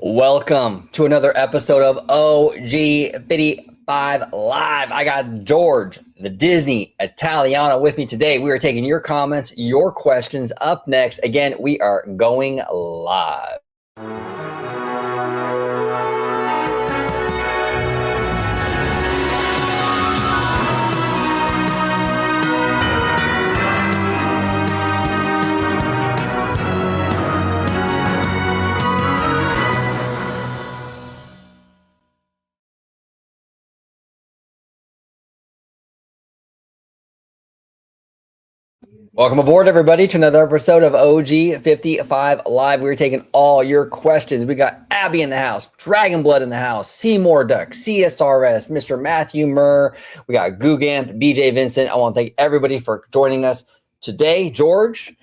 Welcome to another episode of OG55 Live. I got George, the Disney Italiano, with me today. We are taking your comments, your questions. Up next, again, we are going live. Welcome aboard, everybody, to another episode of OG55 Live. We're taking all your questions. We got Abby in the house, Dragon Blood in the house, Seymour Duck, CSRS, Mr. Matthew Murr. We got Googamp, BJ Vincent. I want to thank everybody for joining us today. George,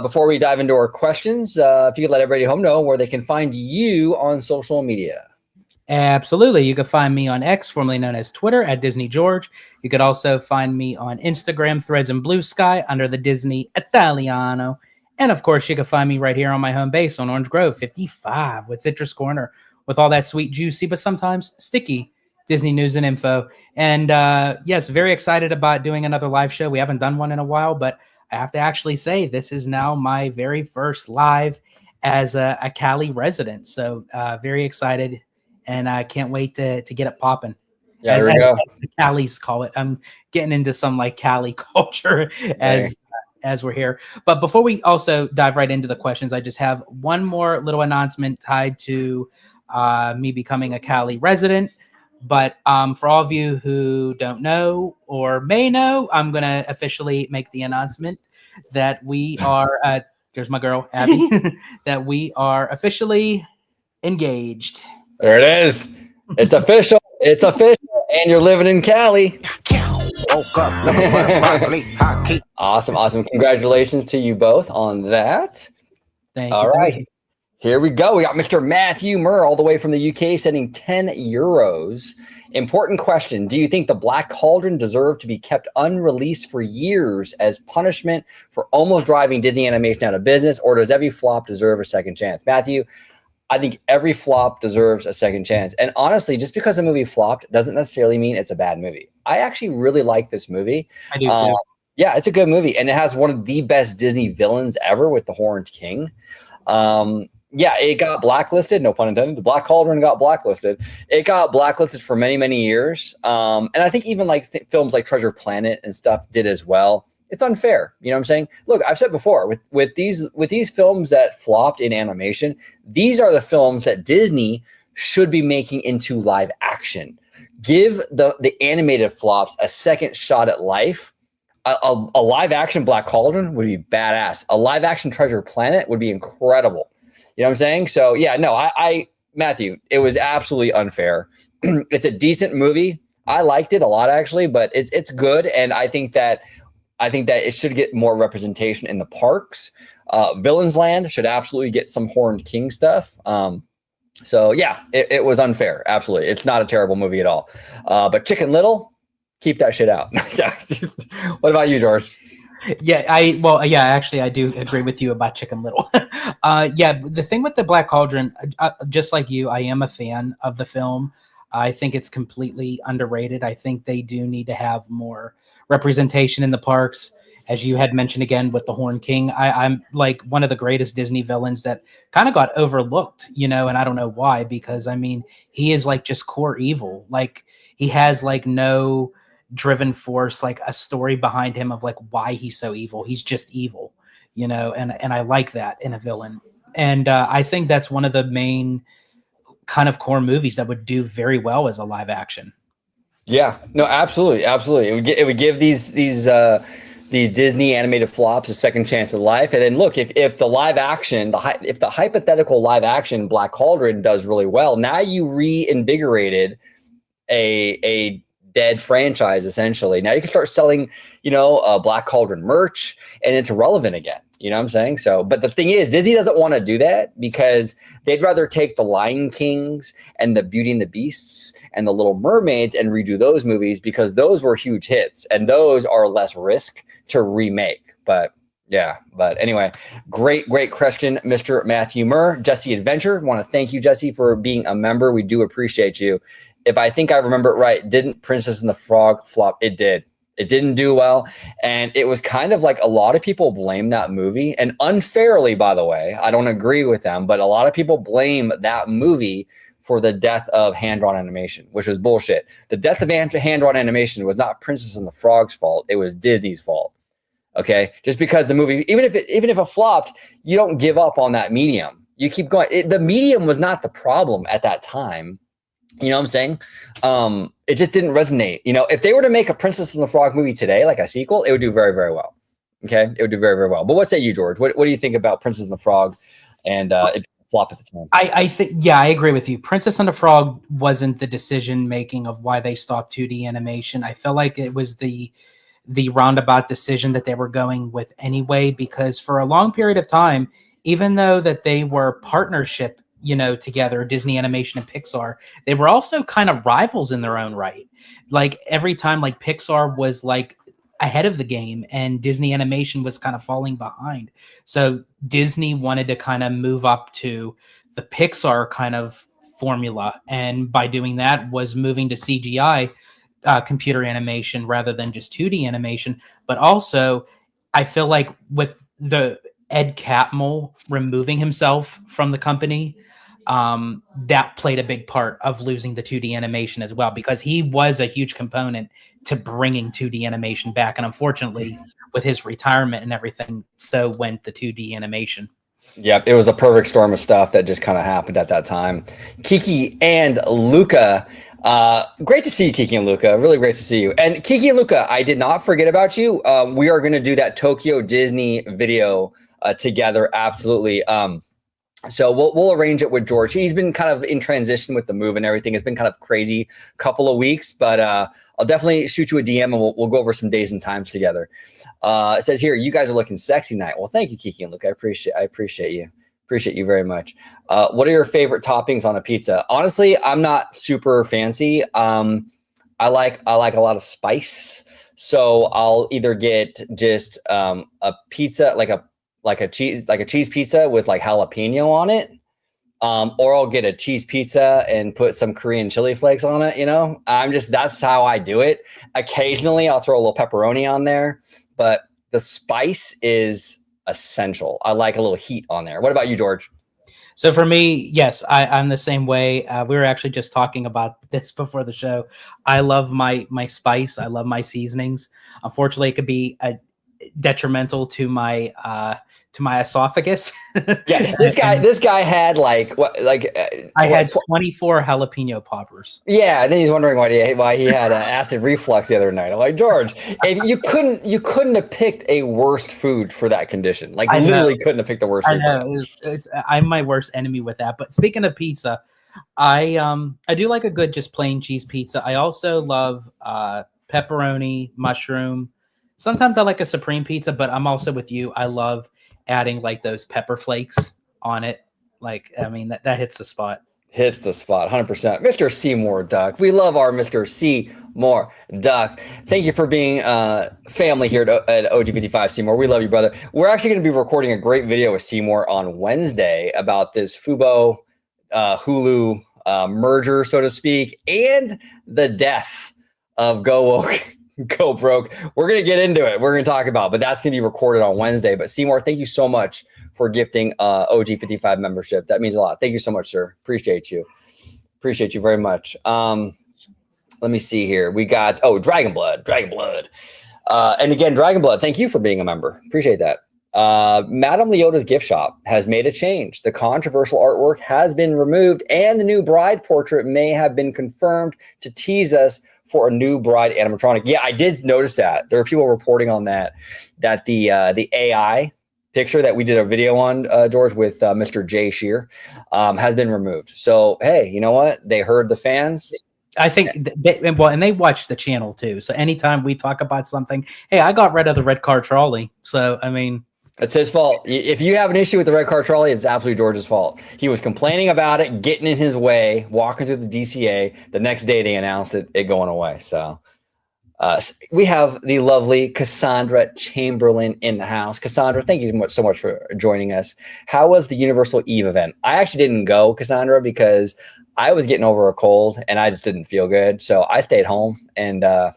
before we dive into our questions, if you could let everybody home know where they can find you on social media. Absolutely. You can find me on X, formerly known as Twitter, at Disney George. You could also find me on Instagram, Threads, and Blue Sky under the Disney Italiano. And of course, you can find me right here on my home base on Orange Grove 55 with Citrus Corner, with all that sweet, juicy, but sometimes sticky Disney news and info. And yes, very excited about doing another live show. We haven't done one in a while, but I have to actually say this is now my very first live as a Cali resident. So very excited. And I can't wait to get it popping. Yeah, as the Calis call it. I'm getting into some like Cali culture as we're here. But before we also dive right into the questions, I just have one more little announcement tied to me becoming a Cali resident. But for all of you who don't know or may know, I'm going to officially make the announcement that we are, there's my girl, Abby, that we are officially engaged. There it is. It's official. It's official. And you're living in Cali. Awesome. Congratulations to you both on that. Thank all you. Right. Here we go. We got Mr. Matthew Murr all the way from the UK sending 10 euros. Important question. Do you think the Black Cauldron deserved to be kept unreleased for years as punishment for almost driving Disney Animation out of business, or does every flop deserve a second chance? Matthew, I think every flop deserves a second chance. And honestly, just because a movie flopped doesn't necessarily mean it's a bad movie. I actually really like this movie. I do too. Yeah, it's a good movie. And it has one of the best Disney villains ever with the Horned King. Yeah, it got blacklisted. No pun intended. The Black Cauldron got blacklisted. It got blacklisted for many, many years. And I think even like films like Treasure Planet and stuff did as well. It's unfair. You know what I'm saying? Look, I've said before, with these films that flopped in animation, these are the films that Disney should be making into live action. Give the animated flops a second shot at life. A live action Black Cauldron would be badass. A live action Treasure Planet would be incredible. You know what I'm saying? So yeah, no, I Matthew, it was absolutely unfair. It's a decent movie. I liked it a lot actually, but it's good, and I think that it should get more representation in the parks. Villains Land should absolutely get some Horned King stuff. So yeah, it was unfair. Absolutely. It's not a terrible movie at all. But Chicken Little, keep that shit out. What about you, George? Actually, I do agree with you about Chicken Little. The thing with the Black Cauldron, just like you, I am a fan of the film. I think it's completely underrated. I think they do need to have more representation in the parks. As you had mentioned again with the Horned King, I'm like one of the greatest Disney villains that kind of got overlooked, and I don't know why, because I mean, he is like just core evil. Like he has like no driven force, like a story behind him of like why he's so evil. He's just evil, and I like that in a villain. And I think that's one of the main kind of core movies that would do very well as a live action. Yeah, no, absolutely. It would give these Disney animated flops a second chance at life. And then look, if the live action, if the hypothetical live action Black Cauldron does really well, now you reinvigorated a dead franchise essentially. Now you can start selling, Black Cauldron merch, and it's relevant again. You know what I'm saying? So, but the thing is, Disney doesn't want to do that because they'd rather take the Lion Kings and the Beauty and the Beasts and the Little Mermaids and redo those movies because those were huge hits and those are less risk to remake. But Yeah, but anyway, great question, Mr. Matthew Murr. Jesse Adventure, want to thank you, Jesse, for being a member. We do appreciate you. If I think I remember it right, didn't Princess and the Frog flop? It did. It didn't do well, and it was kind of like a lot of people blame that movie, and unfairly, by the way. I don't agree with them, but a lot of people blame that movie for the death of hand-drawn animation, which was bullshit. The death of hand-drawn animation was not Princess and the Frog's fault. It was Disney's fault. Okay, just because the movie, even if it flopped, you don't give up on that medium. You keep going. The medium was not the problem at that time. You know what I'm saying? It just didn't resonate. You know, if they were to make a Princess and the Frog movie today, like a sequel, it would do very, very well. Okay, it would do very, very well. But what say you, George? What do you think about Princess and the Frog? And it flopped at the time. I think, yeah, I agree with you. Princess and the Frog wasn't the decision making of why they stopped 2D animation. I feel like it was the roundabout decision that they were going with anyway, because for a long period of time, even though that they were partnership, you know, together, Disney Animation and Pixar, they were also kind of rivals in their own right. Like every time, like Pixar was like ahead of the game and Disney Animation was kind of falling behind. So Disney wanted to kind of move up to the Pixar kind of formula, and by doing that was moving to CGI, computer animation rather than just 2D animation. But also, I feel like with the Ed Catmull removing himself from the company, that played a big part of losing the 2D animation as well, because he was a huge component to bringing 2D animation back. And unfortunately, with his retirement and everything, so went the 2D animation. Yep, it was a perfect storm of stuff that just kind of happened at that time. Kiki and Luca, great to see you, Kiki and Luca. Really great to see you. And Kiki and Luca, I did not forget about you. We are going to do that Tokyo Disney video together. Absolutely. So we'll arrange it with George. He's been kind of in transition with the move and everything. It's been kind of crazy couple of weeks, but I'll definitely shoot you a DM and we'll go over some days and times together. It says here, you guys are looking sexy tonight. Well, thank you, Kiki and Luke. I appreciate you. Appreciate you very much. What are your favorite toppings on a pizza? Honestly, I'm not super fancy. I like a lot of spice. So I'll either get just a pizza, like a cheese pizza with like jalapeno on it. Or I'll get a cheese pizza and put some Korean chili flakes on it. You know, that's how I do it. Occasionally I'll throw a little pepperoni on there, but the spice is essential. I like a little heat on there. What about you, George? So for me, yes, I'm the same way. We were actually just talking about this before the show. I love my spice. I love my seasonings. Unfortunately, it could be detrimental to my esophagus. Yeah, this guy had I had 24 jalapeno poppers. Yeah, and then he's wondering why he had acid reflux the other night. I'm like, George, if you couldn't have picked a worse food for that condition. Like, literally couldn't have picked a worse food. I know. I'm my worst enemy with that. But speaking of pizza, I do like a good just plain cheese pizza. I also love pepperoni, mushroom. Sometimes I like a supreme pizza, but I'm also with you. I love adding like those pepper flakes on it. Like, I mean, that hits the spot. Hits the spot, 100%. Mr. Seymour Duck. We love our Mr. Seymour Duck. Thank you for being family here at OG55, Seymour. We love you, brother. We're actually going to be recording a great video with Seymour on Wednesday about this Fubo Hulu merger, so to speak, and the death of Go Woke, Go Broke. We're going to get into it. We're going to talk about, but that's going to be recorded on Wednesday. But Seymour, thank you so much for gifting OG55 membership. That means a lot. Thank you so much, sir. Appreciate you. Appreciate you very much. Let me see here. We got, Dragon Blood. And again, Dragon Blood, thank you for being a member. Appreciate that. Madame Leota's gift shop has made a change. The controversial artwork has been removed and the new bride portrait may have been confirmed to tease us for a new bride animatronic. Yeah, I did notice that. There are people reporting on that the AI picture that we did a video on, George, with Mr. Jay Shear, has been removed. So, hey, you know what? They heard the fans. I think and they watch the channel too. So anytime we talk about something, hey, I got rid of the red car trolley. So, I mean, it's his fault. If you have an issue with the red car trolley, it's absolutely George's fault. He was complaining about it, getting in his way, walking through the DCA. The next day they announced it going away. So We have the lovely Cassandra Chamberlain in the house. Cassandra, thank you so much for joining us. How was the Universal Eve event? I actually didn't go, Cassandra, because I was getting over a cold and I just didn't feel good. So I stayed home and I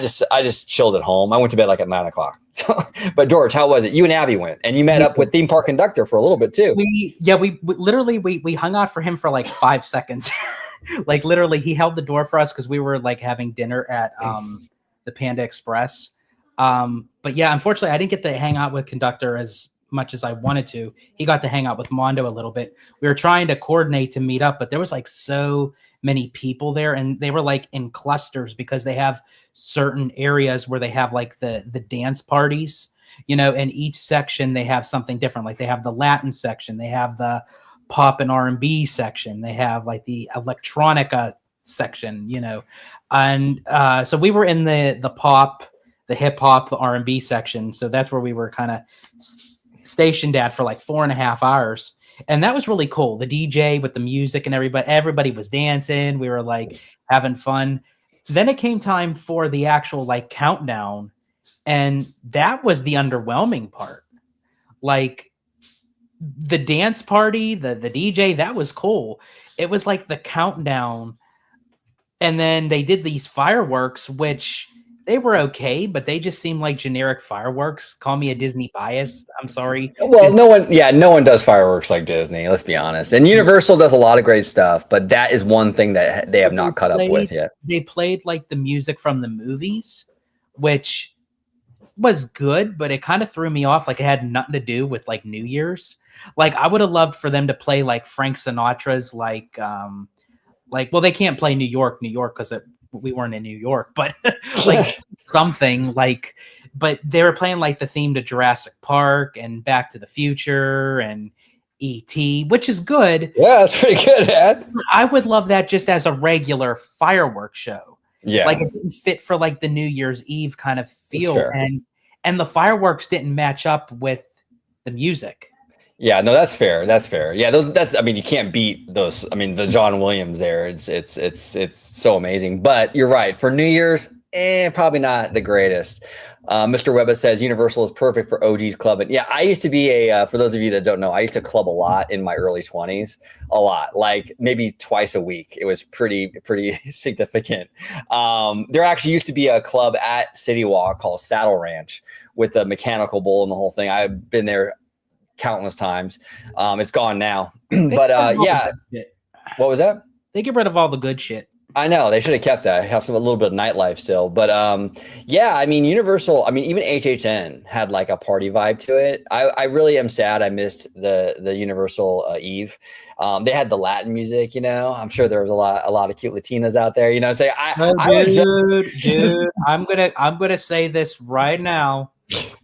just chilled at home. I went to bed like at 9 o'clock. So, but George, how was it? You and Abby went and you met up with theme park conductor for a little bit too. We literally hung out for him for like 5 seconds. Like literally he held the door for us because we were like having dinner at the Panda Express. But yeah, unfortunately I didn't get to hang out with conductor as much as I wanted to. He got to hang out with Mondo a little bit. We were trying to coordinate to meet up, but there was like so many people there and they were like in clusters because they have certain areas where they have like the dance parties, you know, in each section they have something different. Like they have the Latin section, they have the pop and R&B section, they have like the electronica section, you know. And so we were in the pop, the hip hop, the R&B section. So that's where we were kind of stationed at for like 4.5 hours. And that was really cool. The DJ with the music and everybody was dancing. We were like having fun. Then it came time for the actual like countdown. And that was the underwhelming part. Like the dance party, the DJ, that was cool. It was like the countdown. And then they did these fireworks, which they were okay, but they just seemed like generic fireworks. Call me a Disney bias. I'm sorry. Well, no one does fireworks like Disney. Let's be honest. And Universal does a lot of great stuff, but that is one thing that they have not caught up with yet. They played like the music from the movies, which was good, but it kind of threw me off. Like it had nothing to do with like New Year's. Like I would have loved for them to play like Frank Sinatra's well, they can't play New York because we weren't in New York, but like something like, but they were playing like the theme to Jurassic Park and Back to the Future and E.T., which is good. Yeah, that's pretty good, Dad. I would love that just as a regular fireworks show. Yeah. Like it didn't fit for like the New Year's Eve kind of feel. And the fireworks didn't match up with the music. Yeah, no, that's fair. That's fair. Yeah, I mean, you can't beat those. I mean, the John Williams there, it's so amazing. But you're right. For New Year's, probably not the greatest. Mr. Webba says Universal is perfect for OG's clubbing. Yeah, I used to be for those of you that don't know, I used to club a lot in my early 20s, a lot, like maybe twice a week. It was pretty significant. There actually used to be a club at City Walk called Saddle Ranch with a mechanical bull and the whole thing. I've been there countless times. It's gone now, but yeah. What was that? They get rid of all the good shit. I know they should have kept that. Have a little bit of nightlife still, but yeah. I mean, Universal. I mean, even HHN had like a party vibe to it. I really am sad I missed the Universal Eve. They had the Latin music. You know, I'm sure there was a lot of cute Latinas out there. You know, say dude, I'm gonna say this right now.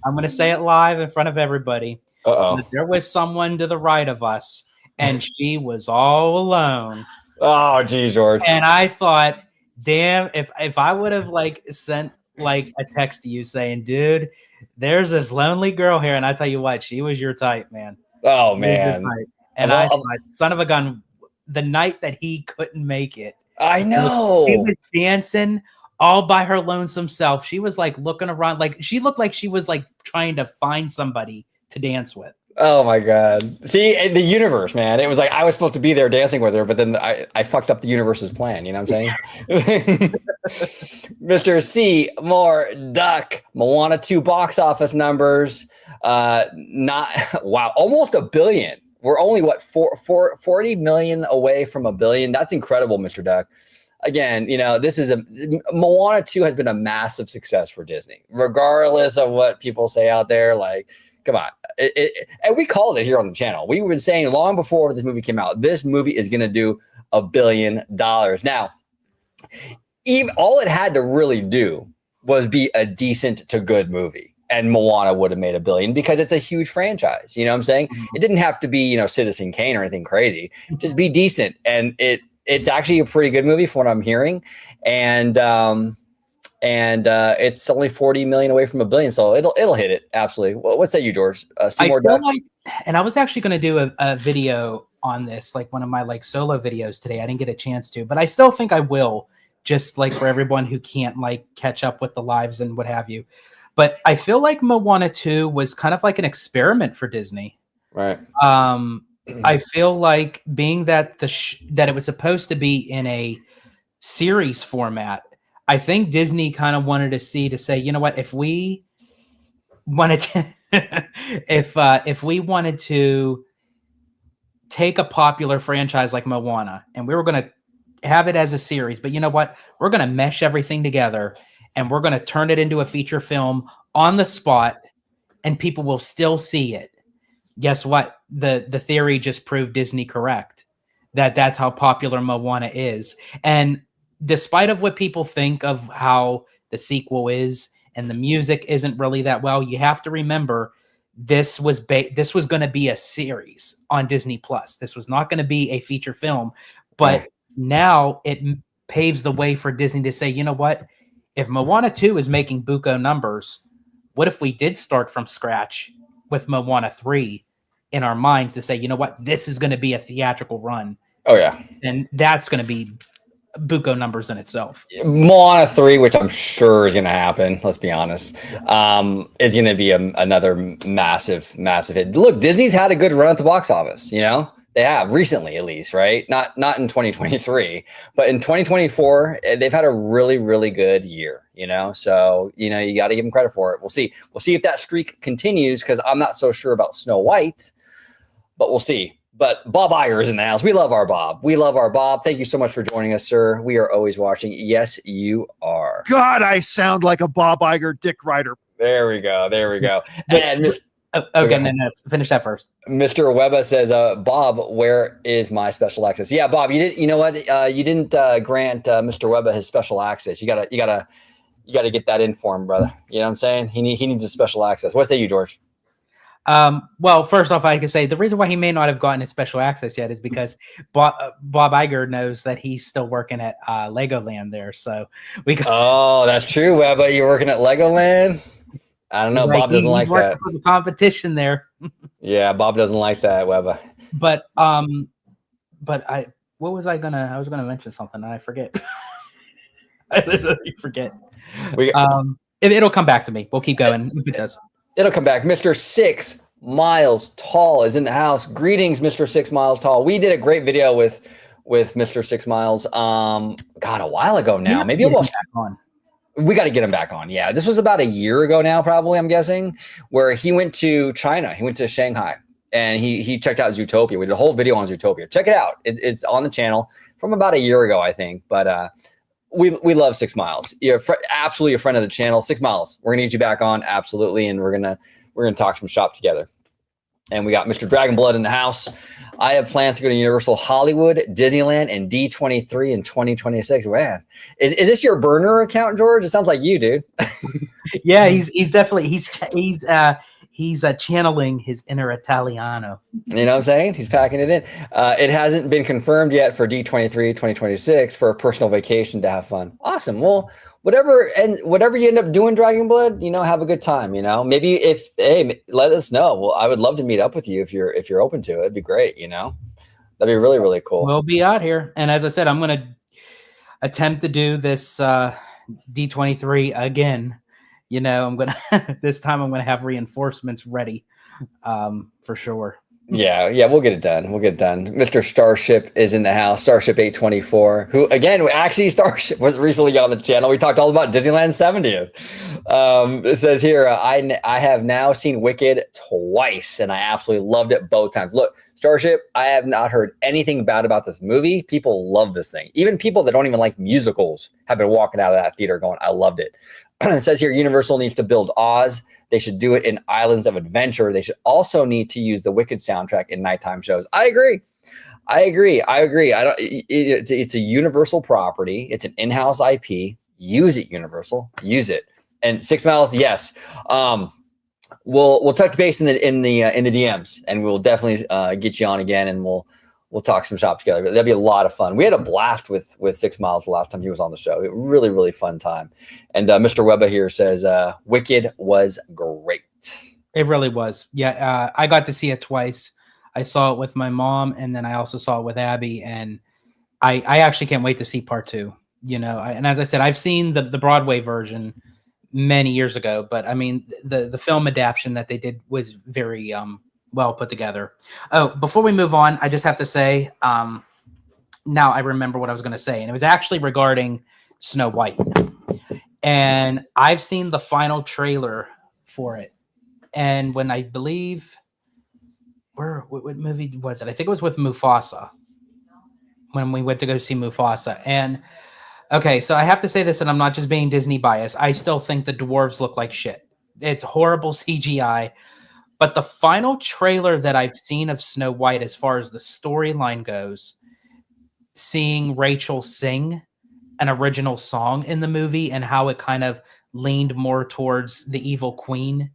I'm gonna say it live in front of everybody. There was someone to the right of us, and she was all alone. Oh, geez, George. And I thought, damn, if I would have like sent like a text to you saying, dude, there's this lonely girl here, and I tell you what, she was your type, man. Oh, man. And I thought, son of a gun, the night that he couldn't make it. I know. She was dancing all by her lonesome self. She was like looking around, like she looked like she was like trying to find somebody to dance with. Oh my God. See, the universe, man. It was like I was supposed to be there dancing with her, but then I fucked up the universe's plan. You know what I'm saying? Mr. C. More Duck. Moana 2 box office numbers. Wow, almost $1 billion. We're only 40 million away from $1 billion. That's incredible, Mr. Duck. Again, you know, Moana 2 has been a massive success for Disney, regardless of what people say out there. Like, come on. And we called it here on the channel. We were saying long before this movie came out, this movie is going to do $1 billion. Now, all it had to really do was be a decent to good movie. And Moana would have made $1 billion because it's a huge franchise. You know what I'm saying? It didn't have to be, you know, Citizen Kane or anything crazy. Just be decent. And it's actually a pretty good movie from what I'm hearing. And it's only 40 million away from $1 billion. So it'll hit it. Absolutely. What say you, George? Seymour Duck? And I was actually going to do a video on this, like one of my like solo videos today. I didn't get a chance to, but I still think I will, just like for everyone who can't like catch up with the lives and what have you. But I feel like Moana 2 was kind of like an experiment for Disney. Right. I feel like being that that it was supposed to be in a series format, I think Disney kind of wanted to say, you know what, if we wanted to, if we wanted to take a popular franchise like Moana and we were going to have it as a series, but you know what, we're going to mesh everything together and we're going to turn it into a feature film on the spot and people will still see it. Guess what? The theory just proved Disney correct. That's how popular Moana is. And despite of what people think of how the sequel is and the music isn't really that well, you have to remember this was going to be a series on Disney Plus. This was not going to be a feature film, but now it paves the way for Disney to say, you know what? If Moana 2 is making buco numbers, what if we did start from scratch with Moana 3 in our minds to say, you know what, this is going to be a theatrical run. Oh yeah. And that's going to be buco numbers in itself. Moana 3, which I'm sure is going to happen, let's be honest, is going to be another massive hit. Look, Disney's had a good run at the box office, you know? They have recently, at least, right? Not in 2023, but in 2024, they've had a really, really good year, you know? So, you know, you got to give them credit for it. We'll see if that streak continues, because I'm not so sure about Snow White, but we'll see. But Bob Iger is in the house. We love our Bob. Thank you so much for joining us, sir. We are always watching. Yes, you are. God, I sound like a Bob Iger dick rider. There we go. And No, finish that first. Mr. Webba says, Bob, where is my special access? Yeah, Bob, you didn't grant Mr. Webba his special access. You gotta get that in for him, brother. You know what I'm saying? He needs a special access. What say you, George? Well, first off, I can say the reason why he may not have gotten his special access yet is because Bob Iger knows that he's still working at Legoland there. So Oh, that's true, Webba. You're working at Legoland? I don't know. Like, Bob doesn't like that. For the competition there. Yeah, Bob doesn't like that, Webba. But I was gonna mention something and I forget. I literally forget. It'll come back to me. We'll keep going if it does. It'll come back. Mr. 6 Miles Tall is in the house. Greetings, Mr. 6 Miles Tall. We did a great video with Mr. 6 Miles. God, a while ago now. Maybe almost back on. We got to get him back on. Yeah, this was about a year ago now, probably, I'm guessing, where he went to China. He went to Shanghai, and he checked out Zootopia. We did a whole video on Zootopia. Check it out. It's on the channel from about a year ago, I think. But we love 6 Miles. You're absolutely a friend of the channel. 6 Miles. We're gonna need you back on, absolutely, and we're gonna talk some shop together. And we got Mr. Dragonblood in the house. I have plans to go to Universal Hollywood, Disneyland, and D23 in 2026. Man, is this your burner account, George? It sounds like you, dude. Yeah, he's definitely he's channeling his inner Italiano. You know what I'm saying? He's packing it in. It hasn't been confirmed yet for D23 2026 for a personal vacation to have fun. Awesome. Well, whatever you end up doing, Dragonblood, you know, have a good time. You know, maybe let us know. Well, I would love to meet up with you if you're open to it. It'd be great. You know, that'd be really, really cool. We'll be out here, and as I said, I'm going to attempt to do this D23 again. You know, this time I'm gonna have reinforcements ready, for sure. Yeah, we'll get it done. Mr. Starship is in the house. Starship 824, who again, actually Starship was recently on the channel. We talked all about Disneyland 70th. It says here, I have now seen Wicked twice, and I absolutely loved it both times. Look, Starship, I have not heard anything bad about this movie. People love this thing. Even people that don't even like musicals have been walking out of that theater going, I loved it. It says here, Universal needs to build Oz. They should do it in Islands of Adventure. They should also need to use the Wicked soundtrack in nighttime shows. I agree. It's a Universal property. It's an in-house IP. Use it, Universal. Use it. And 6 Miles, yes. We'll touch base in the DMs, and we'll definitely get you on again, and we'll talk some shop together. That'd be a lot of fun. We had a blast with 6 Miles the last time he was on the show. Really, really fun time. And Mr. Webba here says, Wicked was great. It really was. Yeah, I got to see it twice. I saw it with my mom, and then I also saw it with Abby. And I actually can't wait to see part 2. And as I said, I've seen the Broadway version many years ago, but I mean, the film adaptation that they did was very well put together. Oh, before we move on, I just have to say, now I remember what I was going to say, and it was actually regarding Snow White. And I've seen the final trailer for it, and when I believe, what movie was it? I think it was with Mufasa, when we went to go see Mufasa. And okay, so I have to say this, and I'm not just being Disney biased. I still think the dwarves look like shit. It's horrible CGI. But the final trailer that I've seen of Snow White, as far as the storyline goes, seeing Rachel sing an original song in the movie and how it kind of leaned more towards the evil queen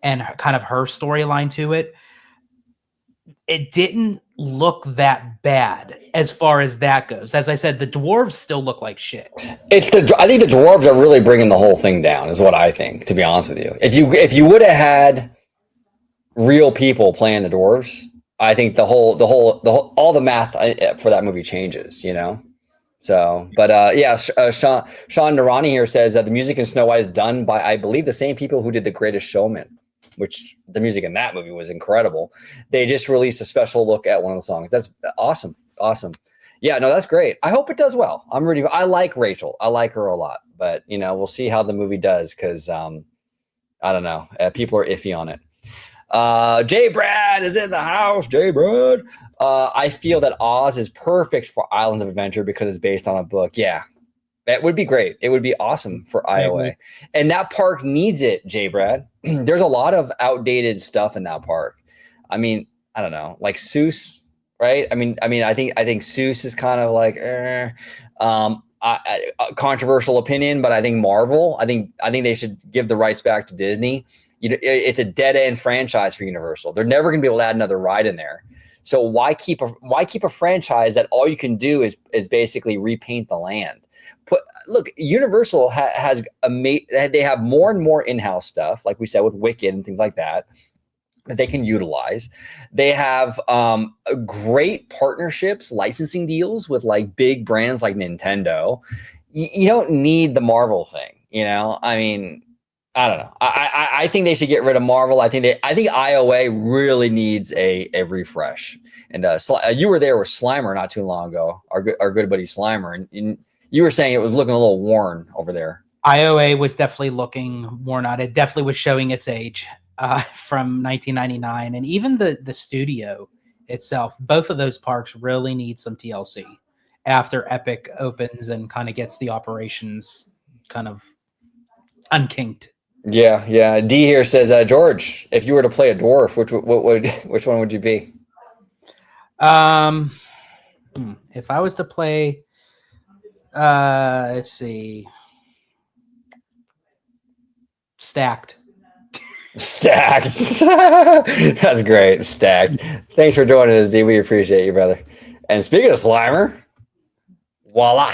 and kind of her storyline to it, it didn't look that bad as far as that goes. As I said, the dwarves still look like shit. I think the dwarves are really bringing the whole thing down, is what I think, to be honest with you. If you would have had real people playing the dwarves, I think all the math for that movie changes, So, but Sean Narani here says that the music in Snow White is done by, I believe, the same people who did The Greatest Showman, which the music in that movie was incredible. They just released a special look at one of the songs. That's awesome. Awesome. Yeah, no, that's great. I hope it does well. I like Rachel. I like her a lot, but we'll see how the movie does. Cause I don't know. People are iffy on it. Jay Brad is in the house. Jay Brad. I feel that Oz is perfect for Islands of Adventure because it's based on a book. Yeah, that would be great. It would be awesome for IOA. And that park needs it, Jay Brad. There's a lot of outdated stuff in that park. I mean, I don't know, like Seuss, right? I mean, I think Seuss is kind of like, controversial opinion, but I think Marvel, I think they should give the rights back to Disney. It's a dead end franchise for Universal. They're never going to be able to add another ride in there. So why keep a franchise that all you can do is basically repaint the land? Look, Universal they have more and more in-house stuff, like we said, with Wicked and things like that they can utilize. They have great partnerships, licensing deals with like big brands like Nintendo. You don't need the Marvel thing, I mean, I don't know. I think they should get rid of Marvel. I think IOA really needs a refresh. And you were there with Slimer not too long ago, our good buddy Slimer, and you were saying it was looking a little worn over there. IOA was definitely looking worn out. It definitely was showing its age from 1999, and even the studio itself. Both of those parks really need some TLC after Epic opens and kind of gets the operations kind of unkinked. Yeah. D here says, George, if you were to play a dwarf, which one would you be? If I was to play, let's see, Stacked. That's great. Stacked. Thanks for joining us, D. We appreciate you, brother. And speaking of Slimer, voila.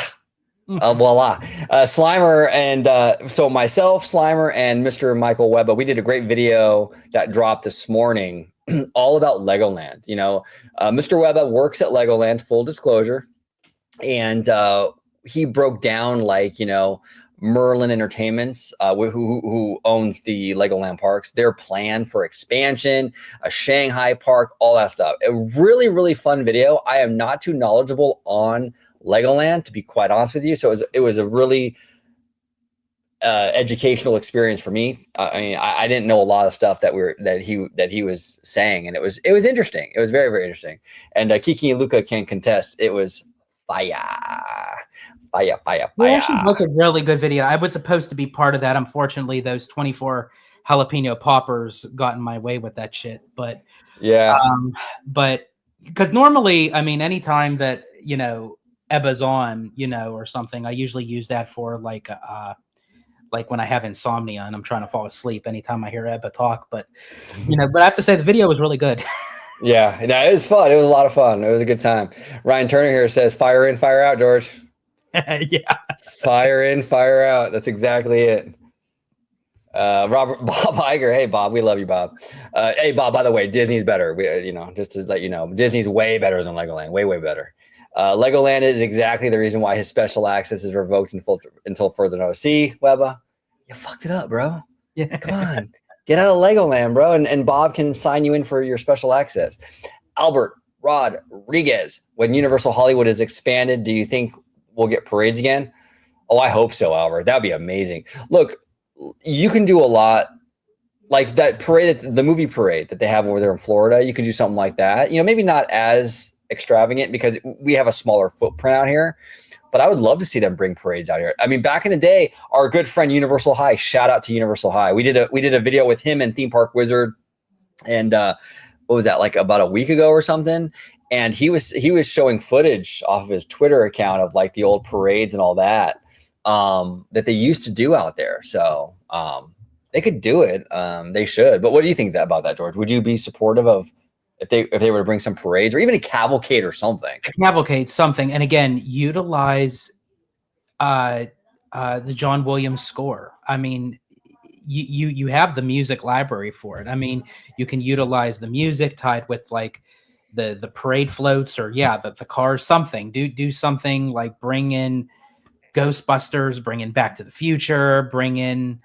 Slimer and so myself, Slimer, and Mr. Michael Webber, we did a great video that dropped this morning all about Legoland. Mr. Webber works at Legoland, full disclosure, and he broke down Merlin Entertainments, who owns the Legoland parks, their plan for expansion, a Shanghai park, all that stuff. A really, really fun video. I am not too knowledgeable on Legoland, to be quite honest with you. So it was a really educational experience for me. I mean, I didn't know a lot of stuff that he was saying, and it was interesting. It was very, very interesting. And Kiki and Luca can contest. It was fire. It actually was a really good video. I was supposed to be part of that. Unfortunately, those 24 jalapeno poppers got in my way with that shit. But yeah, but because normally, I mean, anytime that Ebba's on, or something, I usually use that for like when I have insomnia and I'm trying to fall asleep. Anytime I hear Ebba talk, but but I have to say the video was really good. Yeah, it was fun. It was a lot of fun. It was a good time. Ryan Turner here says, "Fire in, fire out, George." Yeah. Fire in, fire out. That's exactly it. Bob Iger. Hey, Bob, we love you, Bob. Hey, Bob, by the way, Disney's better. Just to let you know, Disney's way better than Legoland. Way, way better. Legoland is exactly the reason why his special access is revoked until further notice. See, Webba, you fucked it up, bro. Yeah. Come on. Get out of Legoland, bro. And Bob can sign you in for your special access. Albert Rodriguez, when Universal Hollywood is expanded, do you think we'll get parades again? Oh, I hope so, Albert. That'd be amazing. Look, you can do a lot like that parade, the movie parade that they have over there in Florida. You can do something like that. Maybe not as extravagant because we have a smaller footprint out here, but I would love to see them bring parades out here. I mean, back in the day, our good friend Universal High, shout out to Universal High. We did a video with him and Theme Park Wizard, and what was that, like about a week ago or something? And he was showing footage off of his Twitter account of like the old parades and all that that they used to do out there. So they could do it. They should. But what do you think about that, George? Would you be supportive of if they were to bring some parades or even a cavalcade or something? A cavalcade, something. And again, utilize the John Williams score. I mean, you have the music library for it. I mean, you can utilize the music tied with like the parade floats or the cars, something. Do something like bring in Ghostbusters, bring in Back to the Future, bring in,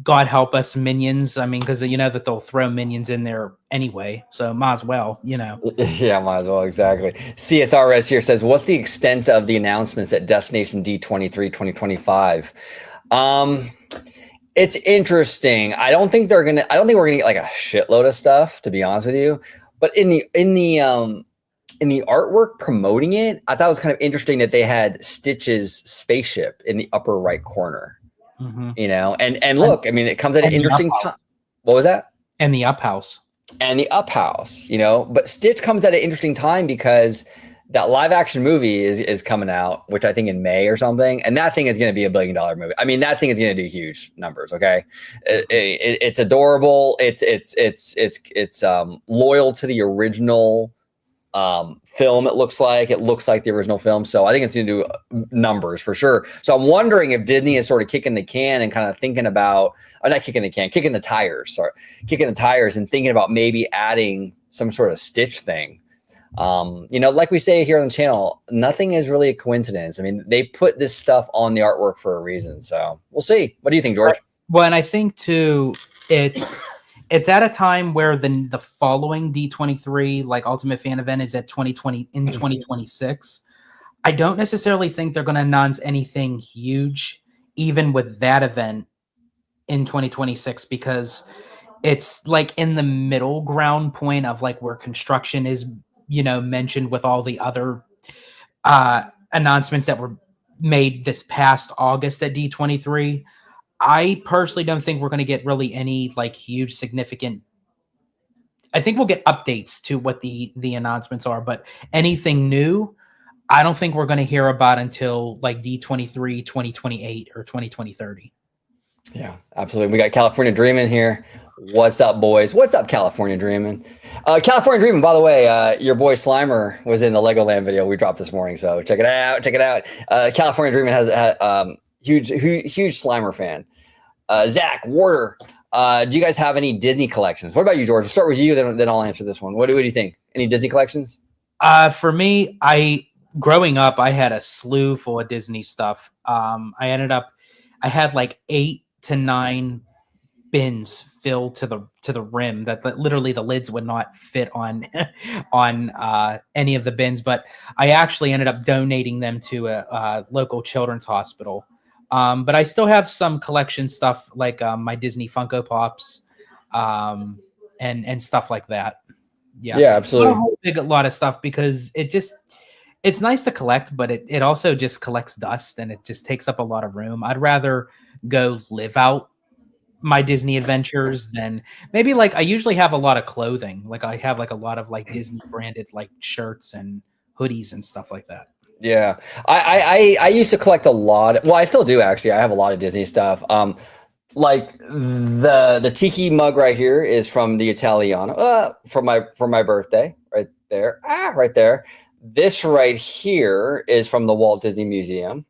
God help us, Minions. I mean, because you know that they'll throw Minions in there anyway, so might as well, Yeah, might as well, exactly. CSRS here says, what's the extent of the announcements at Destination D23 2025? It's interesting. I don't think we're gonna get like a shitload of stuff, to be honest with you. But in the artwork promoting it, I thought it was kind of interesting that they had Stitch's spaceship in the upper right corner. Mm-hmm. And look, I mean, it comes at an interesting time. What was that? And the Up House. And the Up House, but Stitch comes at an interesting time because that live action movie is coming out, which I think in May or something. And that thing is going to be $1 billion movie. I mean, that thing is going to do huge numbers. Okay. It's adorable. It's loyal to the original film. It looks like the original film. So I think it's going to do numbers for sure. So I'm wondering if Disney is sort of kicking the can and kind of thinking about, not kicking the can, kicking the tires and thinking about maybe adding some sort of Stitch thing. Like we say here on the channel, nothing is really a coincidence. I mean, they put this stuff on the artwork for a reason. So we'll see. What do you think, George? Well, and I think too, it's at a time where the following D23, like Ultimate Fan Event, is at 2026. I don't necessarily think they're going to announce anything huge, even with that event in 2026, because it's like in the middle ground point of like where construction is, mentioned with all the other announcements that were made this past August at D23. I personally don't think we're going to get really any like huge significant. I think we'll get updates to what the announcements are, but anything new, I don't think we're going to hear about until like D23 2028 or 2030. Yeah, absolutely. We got California Dreamin' here. What's up, boys? What's up, California Dreamin'? California Dreamin', by the way, your boy Slimer was in the Legoland video we dropped this morning, so check it out. California Dreamin' has huge Slimer fan. Zach Warder, do you guys have any Disney collections? What about you, George? We'll start with you, then I'll answer this one. What do you think? Any Disney collections? For me, growing up, I had a slew full of Disney stuff. I had like 8 to 9 bins filled to the rim that literally the lids would not fit on any of the bins, but I actually ended up donating them to a local children's hospital. But I still have some collection stuff like my Disney Funko Pops and stuff like that. Yeah, absolutely. A lot of stuff because it's nice to collect, but it also just collects dust and it just takes up a lot of room. I'd rather go live out my Disney adventures than maybe like I usually have a lot of clothing. Like I have like a lot of like Disney branded like shirts and hoodies and stuff like that. Yeah, I used to collect a lot. Well, I still do actually. I have a lot of Disney stuff. Like the tiki mug right here is from the Italiano for my birthday. Right there, right there. This right here is from the Walt Disney Museum.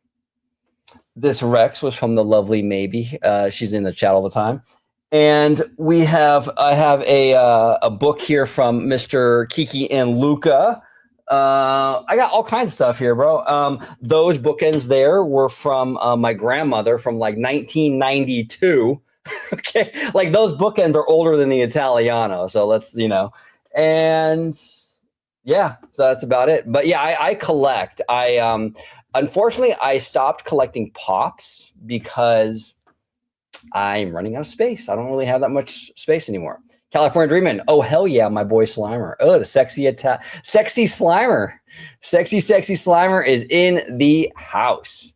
This Rex was from the lovely Maybe. She's in the chat all the time. And I have a book here from Mr. Kiki and Luca. I got all kinds of stuff here, bro. Those bookends there were from my grandmother from like 1992. Okay, like those bookends are older than the Italiano. So let's, and yeah, so that's about it. But yeah, I collect. Unfortunately, I stopped collecting pops because I'm running out of space. I don't really have that much space anymore. California Dreamin'. Oh, hell yeah, my boy Slimer. Oh, the sexy Slimer. Sexy Slimer is in the house.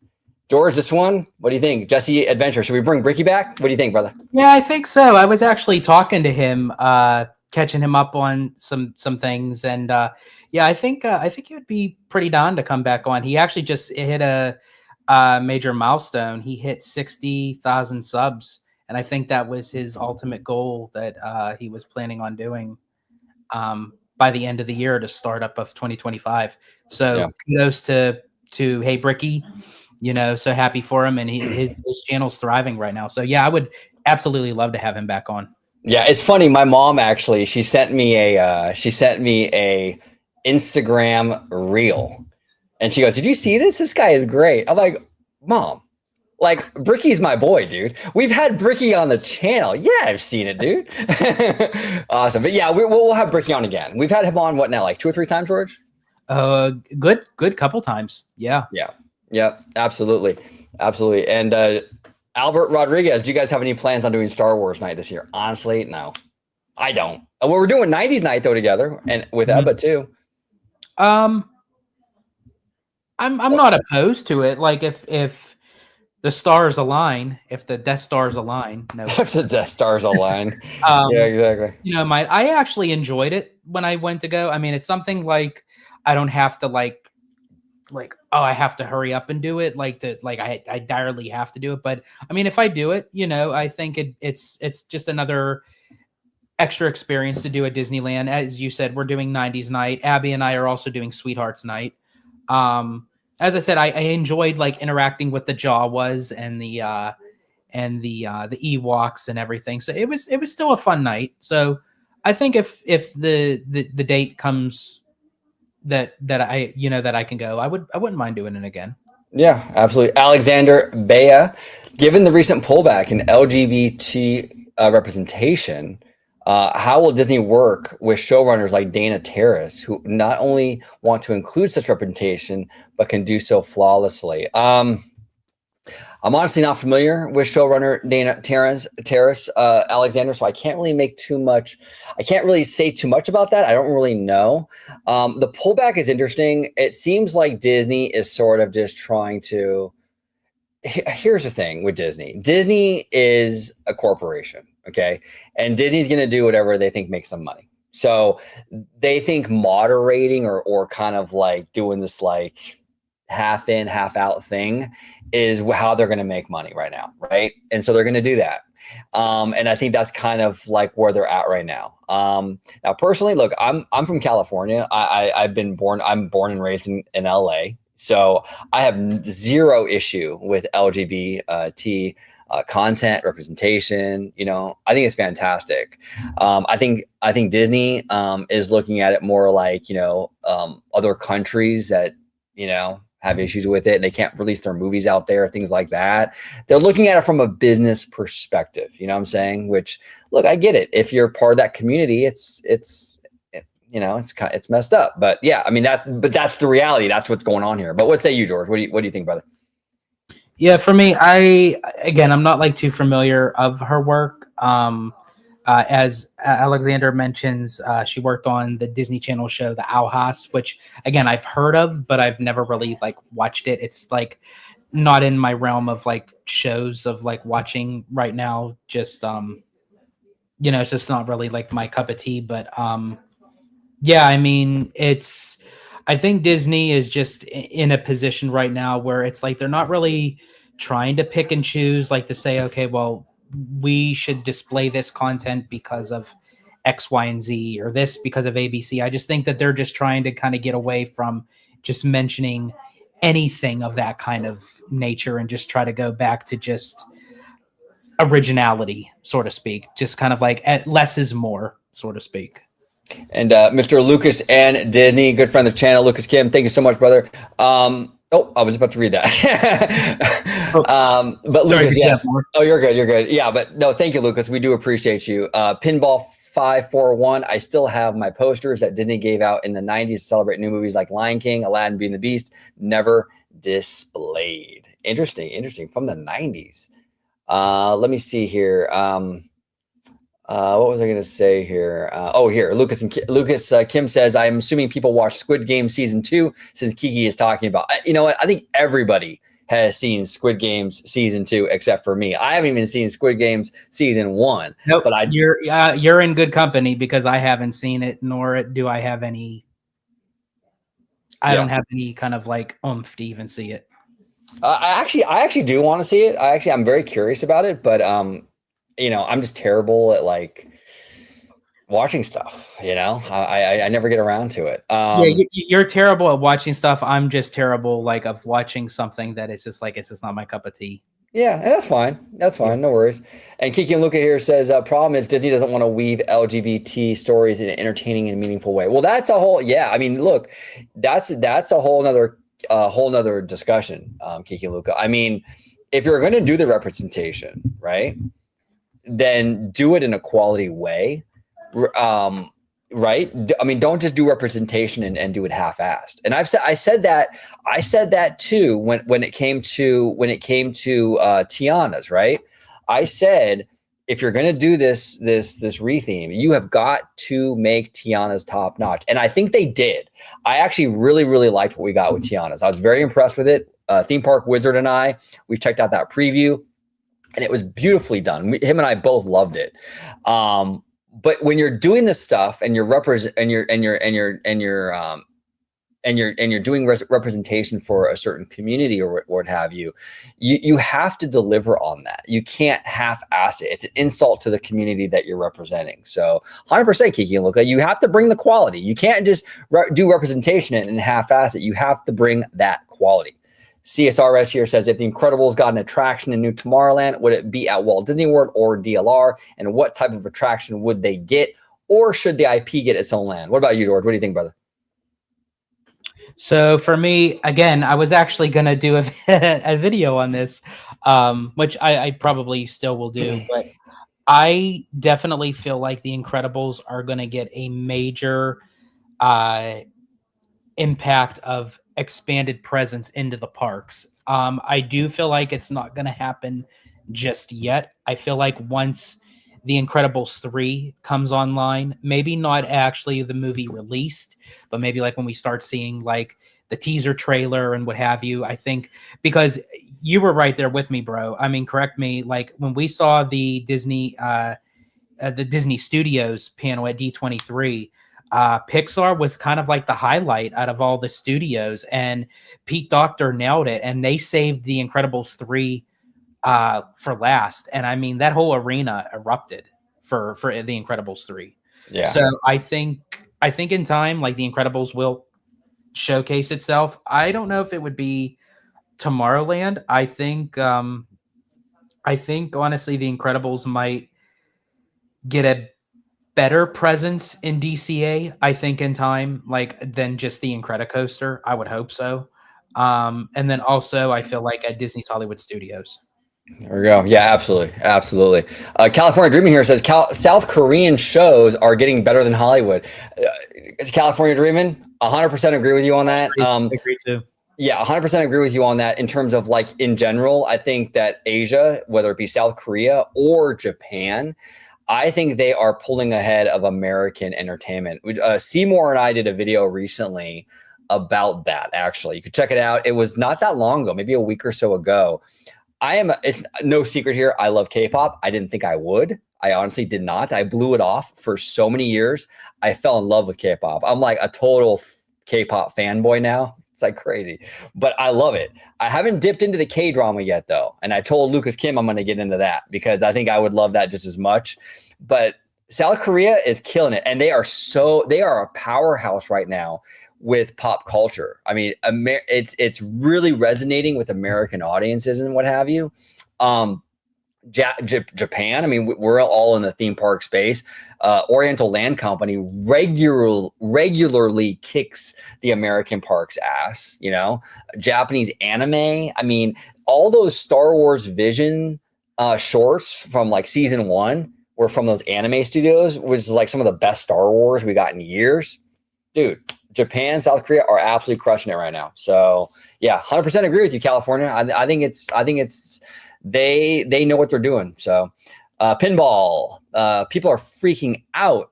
George, this one, what do you think? Jesse Adventure. Should we bring Bricky back? What do you think, brother? Yeah, I think so. I was actually talking to him, catching him up on some things, and yeah, I think he would be pretty down to come back on. He actually just hit a major milestone. He hit 60,000 subs, and I think that was his ultimate goal that he was planning on doing by the end of the year to start up of 2025. So kudos to Hey Bricky. So happy for him, and his channel's thriving right now. So yeah, I would absolutely love to have him back on. Yeah, it's funny. My mom actually, she sent me a Instagram reel, and she goes, "Did you see this? This guy is great." I'm like, "Mom, like Bricky's my boy, dude. We've had Bricky on the channel. Yeah, I've seen it, dude." Awesome. But yeah, we'll have Bricky on again. We've had him on what now, like 2 or 3 times, George? Good couple times. Yeah. Yeah, absolutely. And Albert Rodriguez, do you guys have any plans on doing Star Wars night this year? Honestly, no, I don't. Well, we're doing 90s night though together, and with Ebba too. I'm not opposed to it. Like if the stars align, if the Death Stars align, no. If the Death Stars align, yeah, exactly. I actually enjoyed it when I went to go. I mean, it's something like I don't have to like I have to hurry up and do it. I direly have to do it. But I mean, if I do it, I think it's just another extra experience to do at Disneyland. As you said, we're doing 90s night. Abby and I are also doing Sweethearts night. As I said, I enjoyed like interacting with the Jawas and the Ewoks and everything. So it was still a fun night. So I think if the date comes that I can go, I wouldn't mind doing it again. Yeah, absolutely. Alexander Bea, given the recent pullback in LGBT representation, how will Disney work with showrunners like Dana Terrace, who not only want to include such representation but can do so flawlessly? I'm honestly not familiar with showrunner Dana Terrace, Alexander, so I can't really say too much about that. I don't really know. The pullback is interesting. It seems like Disney is sort of just trying to. Here's the thing with Disney. Disney is a corporation, okay? And Disney's going to do whatever they think makes them money. So they think moderating or kind of like doing this like half in, half out thing is how they're going to make money right now, right? And so they're going to do that. And I think that's kind of like where they're at right now. Now, personally, look, I'm from California. I'm born and raised in LA. So I have zero issue with LGBT content representation. I think it's fantastic. I think Disney is looking at it more like, other countries that, have issues with it and they can't release their movies out there, things like that. They're looking at it from a business perspective, you know what I'm saying? Which, look, I get it. If you're part of that community, it's messed up. But yeah, I mean, that's the reality. That's what's going on here. But what say you, George? What do you think, brother? Yeah, for me, I'm not like too familiar of her work. As Alexander mentions, she worked on the Disney Channel show, The Owl House, which again, I've heard of, but I've never really like watched it. It's like not in my realm of like shows of like watching right now. Just, it's just not really like my cup of tea, but, yeah, I mean, I think Disney is just in a position right now where it's like, they're not really trying to pick and choose, like to say, okay, well, we should display this content because of X, Y, and Z, or this because of ABC. I just think that they're just trying to kind of get away from just mentioning anything of that kind of nature and just try to go back to just originality, so to speak. Just kind of like less is more, so to speak. And Mr. Lucas and Disney, good friend of the channel, Lucas Kim, thank you so much, brother. I was about to read that. But Sorry, Lucas, yes. Oh, you're good. You're good. Yeah, but no, thank you, Lucas. We do appreciate you. Pinball 541. I still have my posters that Disney gave out in the 90s to celebrate new movies like Lion King, Aladdin, Beauty and the Beast. Never displayed. Interesting. From the 90s. Let me see here. What was I going to say here? Here, Lucas Kim says, I'm assuming people watch Squid Game season 2 since Kiki is talking about. You know what? I think everybody has seen Squid Games season 2 except for me. I haven't even seen Squid Games season 1. Nope, but you're in good company because I haven't seen it, nor do I have any. I don't have any kind of like oomph to even see it. I actually do want to see it. I'm very curious about it, but I'm just terrible at like watching stuff. I never get around to it. You're terrible at watching stuff. I'm just terrible like of watching something that is just like it's just not my cup of tea. Yeah, and that's fine. That's fine. Yeah. No worries. And Kiki and Luca here says, problem is Disney doesn't want to weave LGBT stories in an entertaining and meaningful way. Well, that's a whole, I mean, look, that's a whole nother discussion, Kiki and Luca. I mean, if you're going to do the representation, right, then do it in a quality way. Right. I mean, don't just do representation and do it half-assed. And I said that too when it came to Tiana's, right? I said, if you're going to do this retheme, you have got to make Tiana's top notch. And I think they did. I actually really, really liked what we got with Tiana's. I was very impressed with it. Theme Park Wizard and we checked out that preview and it was beautifully done. Him and I both loved it. But when you're doing this stuff and you're doing representation for a certain community or what have you, you have to deliver on that. You can't half-ass it. It's an insult to the community that you're representing. So 100% Kiki and Luca, you have to bring the quality. You can't just do representation and half-ass it. You have to bring that quality. CSRS here says, if The Incredibles got an attraction in New Tomorrowland, would it be at Walt Disney World or DLR? And what type of attraction would they get? Or should the IP get its own land? What about you, George? What do you think, brother? So for me, again, I was actually going to do a video on this, which I probably still will do. But I definitely feel like The Incredibles are going to get a major impact of expanded presence into the parks. I do feel like it's not going to happen just yet. I feel like once The Incredibles 3 comes online, maybe not actually the movie released, but maybe like when we start seeing like the teaser trailer and what have you, I think, because you were right there with me, bro. I mean, correct me. Like when we saw the Disney Studios panel at D23, Pixar was kind of like the highlight out of all the studios, and Pete Docter nailed it, and they saved The Incredibles 3 for last. And I mean, that whole arena erupted for The Incredibles 3. Yeah. So I think in time, like The Incredibles will showcase itself. I don't know if it would be Tomorrowland. I think honestly, The Incredibles might get a better presence in DCA, I think, in time, like than just the Incredicoaster. I would hope so. And then also, I feel like at Disney's Hollywood Studios. There we go. Yeah, absolutely. California Dreaming here says South Korean shows are getting better than Hollywood. California Dreaming, 100% agree with you on that. I agree too. Yeah, 100% agree with you on that. In terms of like in general, I think that Asia, whether it be South Korea or Japan, I think they are pulling ahead of American entertainment. Seymour and I did a video recently about that, actually. You could check it out. It was not that long ago, maybe a week or so ago. It's no secret here, I love K-pop. I didn't think I would. I honestly did not. I blew it off for so many years. I fell in love with K-pop. I'm like a total K-pop fanboy now. It's like crazy, but I love it. I haven't dipped into the K-drama yet though. And I told Lucas Kim I'm going to get into that because I think I would love that just as much. But South Korea is killing it. And they are a powerhouse right now with pop culture. I mean, it's really resonating with American audiences and what have you. Japan, I mean, we're all in the theme park space. Oriental Land Company regularly kicks the American parks ass, you know. Japanese anime, I mean, all those Star Wars Vision shorts from like season 1 were from those anime studios, which is like some of the best Star Wars we got in years. Dude, Japan, South Korea are absolutely crushing it right now. So yeah, 100% agree with you, California. I think it's they know what they're doing. So pinball, people are freaking out.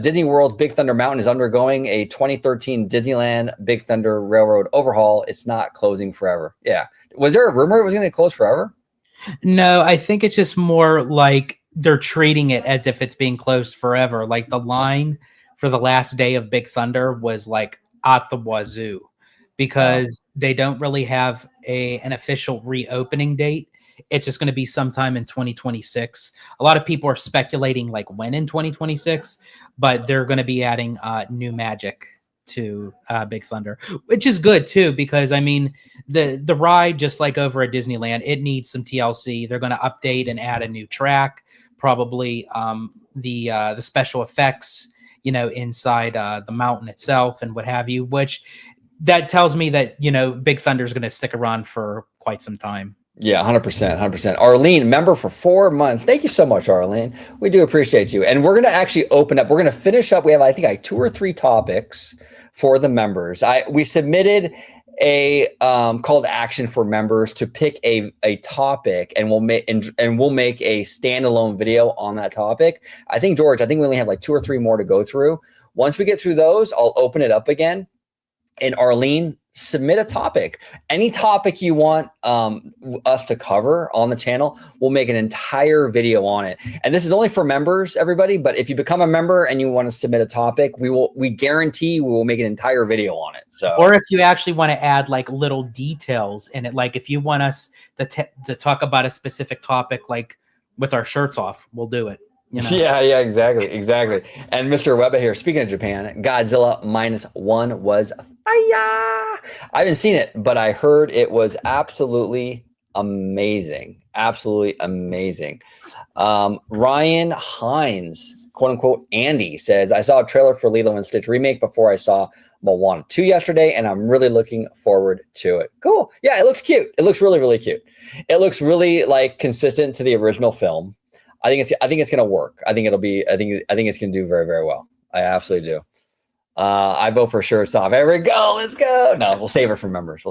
Disney World's Big Thunder Mountain is undergoing a 2013 Disneyland Big Thunder Railroad overhaul. It's not closing forever. Yeah. Was there a rumor it was going to close forever? No, I think it's just more like they're treating it as if it's being closed forever. Like the line for the last day of Big Thunder was like at the wazoo, because they don't really have an official reopening date. It's just going to be sometime in 2026. A lot of people are speculating like when in 2026, but they're going to be adding new magic to Big Thunder, which is good too, because I mean the ride, just like over at Disneyland, it needs some TLC. They're going to update and add a new track, probably the special effects, you know, inside the mountain itself and what have you, which that tells me that, you know, Big Thunder is going to stick around for quite some time. Yeah, 100%. Arlene, member for 4 months. Thank you so much, Arlene. We do appreciate you. And we're going to actually open up. We're going to finish up. We have, I think, like 2 or 3 topics for the members. We submitted a call to action for members to pick a topic, and we'll make a standalone video on that topic. I think, George, we only have like 2 or 3 more to go through. Once we get through those, I'll open it up again. And Arlene, submit a topic. Any topic you want us to cover on the channel, we'll make an entire video on it. And this is only for members, everybody. But if you become a member and you want to submit a topic, we guarantee we will make an entire video on it. So, or if you actually want to add like little details in it, like if you want us to talk about a specific topic, like with our shirts off, we'll do it. You know? Yeah, exactly. And Mr. Webber here, speaking of Japan, Godzilla -1 was fire. I haven't seen it, but I heard it was absolutely amazing. Ryan Hines, quote unquote, Andy says, I saw a trailer for Lilo and Stitch remake before I saw Moana 2 yesterday, and I'm really looking forward to it. Cool. Yeah, it looks cute. It looks really, really cute. It looks really like consistent to the original film. I think it's gonna work. I think it's gonna do very, very well. I absolutely do. I vote for sure. Stop. There we go. Let's go. No, we'll save it for members.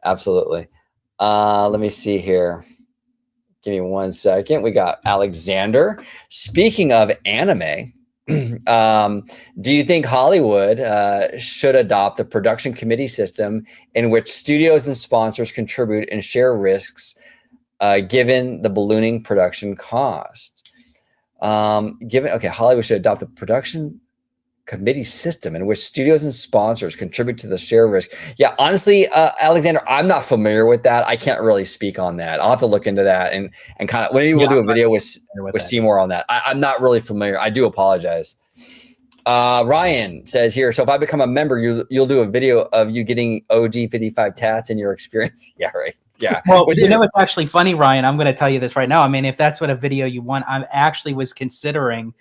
Absolutely. Let me see here. Give me 1 second. We got Alexander. Speaking of anime, do you think Hollywood should adopt a production committee system in which studios and sponsors contribute and share risks, given the ballooning production cost? Hollywood should adopt the production committee system in which studios and sponsors contribute to the share risk. Yeah, honestly, Alexander, I'm not familiar with that. I can't really speak on that. I'll have to look into that and kind of maybe we'll do a video with Seymour on that. I'm not really familiar. I do apologize. Ryan says here, so if I become a member, you'll do a video of you getting OG55 tats in your experience. Yeah, right. Yeah. Well, you know, it's actually funny, Ryan. I'm going to tell you this right now. I mean, if that's what a video you want, I actually was considering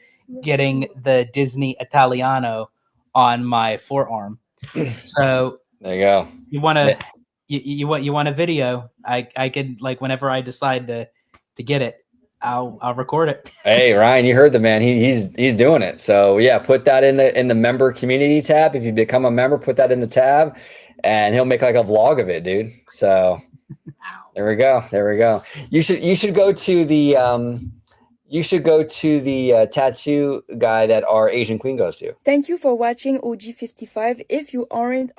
getting the Disney Italiano on my forearm. So there you go. You want to you want a video? I could, like, whenever I decide to get it, I'll record it. Hey, Ryan, you heard the man. He's doing it. So yeah, put that in the member community tab. If you become a member, put that in the tab, and he'll make like a vlog of it, dude. So there we go. You should go to the tattoo guy that our Asian queen goes to. Thank you for watching OG55. If you aren't,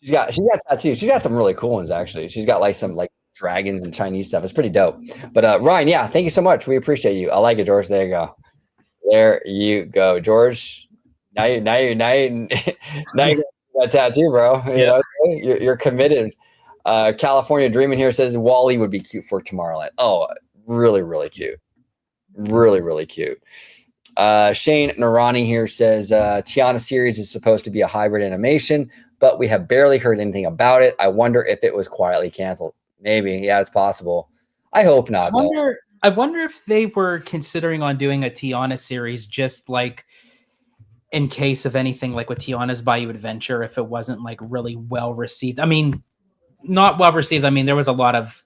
she's got tattoos. She's got some really cool ones, actually. She's got like some like dragons and Chinese stuff. It's pretty dope. But Ryan, yeah, thank you so much. We appreciate you. I like it, George. There you go, George. Now you got a tattoo, bro. You know, you're committed. California Dreaming here says Wally would be cute for Tomorrowland. Oh, really, really cute. Really, really cute. Shane Narani here says Tiana series is supposed to be a hybrid animation, but we have barely heard anything about it. I wonder if it was quietly canceled. Maybe, yeah, it's possible. I hope not. I wonder if they were considering on doing a Tiana series, just like in case of anything, like with Tiana's Bayou Adventure, if it wasn't like really well received. I mean, not well received. I mean, there was a lot of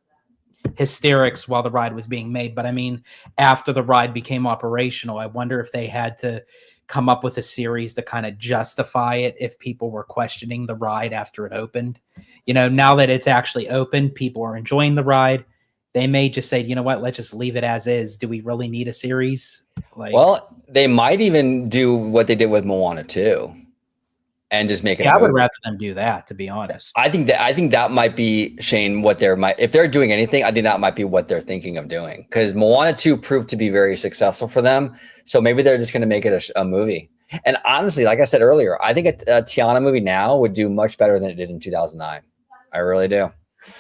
hysterics while the ride was being made, but I mean, after the ride became operational, I wonder if they had to come up with a series to kind of justify it if people were questioning the ride after it opened. You know, now that it's actually open, people are enjoying the ride. They may just say, you know what, let's just leave it as is. Do we really need a series? Like, well, they might even do what they did with Moana 2 and just make it. I would rather them do that, to be honest. I think that might be, Shane, what if they're doing anything, I think that might be what they're thinking of doing, because Moana 2 proved to be very successful for them. So maybe they're just going to make it a movie. And honestly, like I said earlier, I think a Tiana movie now would do much better than it did in 2009. I really do.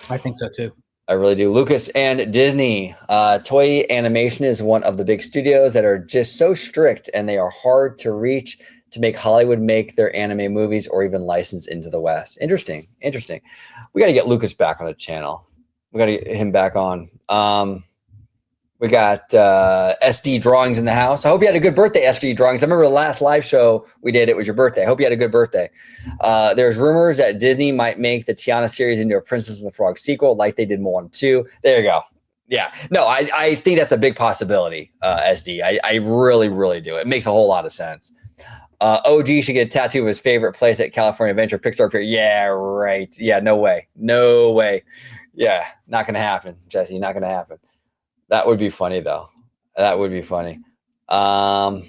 I think so too. I really do. Lucas and Disney. Toei Animation is one of the big studios that are just so strict, and they are hard to reach to make Hollywood make their anime movies or even license into the West. Interesting. We got to get Lucas back on the channel. We got to get him back on. We got SD Drawings in the house. I hope you had a good birthday, SD Drawings. I remember the last live show we did, it was your birthday. I hope you had a good birthday. There's rumors that Disney might make the Tiana series into a Princess and the Frog sequel like they did Moana 2. There you go. Yeah. No, I think that's a big possibility, SD. I really, really do. It makes a whole lot of sense. OG should get a tattoo of his favorite place at California Adventure. Pixar Pier. Yeah, right. Yeah, no way. Yeah, not going to happen, Jesse. Not going to happen. That would be funny, though. That would be funny. Moana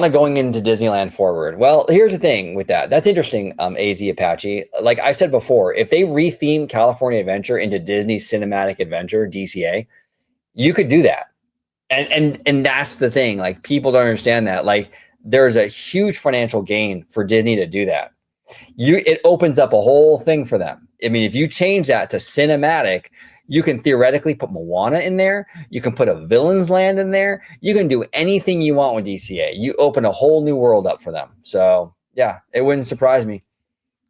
going into Disneyland forward. Well, here's the thing with that. That's interesting, AZ Apache. Like I said before, if they retheme California Adventure into Disney Cinematic Adventure, DCA, you could do that. And that's the thing. Like, people don't understand that. Like, there's a huge financial gain for Disney to do that. It opens up a whole thing for them. I mean, if you change that to cinematic, you can theoretically put Moana in there. You can put a Villain's Land in there. You can do anything you want with DCA. You open a whole new world up for them. So, yeah, it wouldn't surprise me.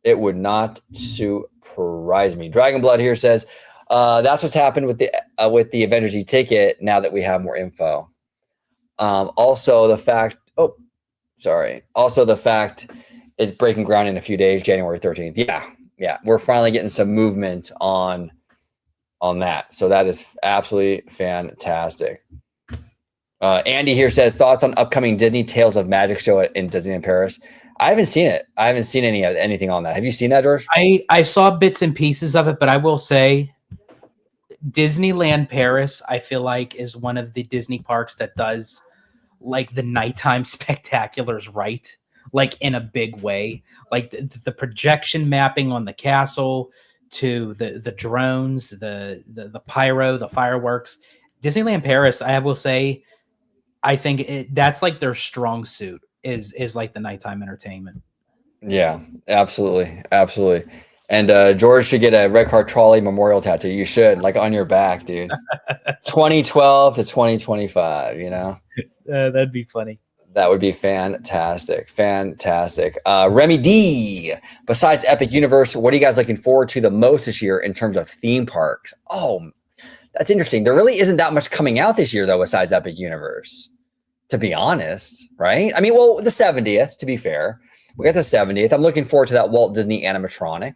It would not surprise me. Dragon Blood here says, that's what's happened with the Avengers ticket now that we have more info. Also, the fact it's breaking ground in a few days, January 13th. Yeah, we're finally getting some movement on that. So that is absolutely fantastic. Andy here says, thoughts on upcoming Disney Tales of Magic show in Disneyland Paris. I haven't seen it. I haven't seen anything on that. Have you seen that, George? I saw bits and pieces of it, but I will say Disneyland Paris, I feel like, is one of the Disney parks that does like the nighttime spectaculars right, like in a big way. Like the projection mapping on the castle, to the drones, the pyro, the fireworks. Disneyland Paris, I will say, I think that's like their strong suit is like the nighttime entertainment. Yeah, absolutely. And George should get a Red Car Trolley memorial tattoo. You should, like, on your back, dude. 2012 to 2025, you know? That'd be funny. That would be fantastic. Remy D, besides Epic Universe, what are you guys looking forward to the most this year in terms of theme parks? Oh, that's interesting. There really isn't that much coming out this year, though, besides Epic Universe, to be honest, right? I mean, well, the 70th, to be fair. We got the 70th. I'm looking forward to that Walt Disney animatronic.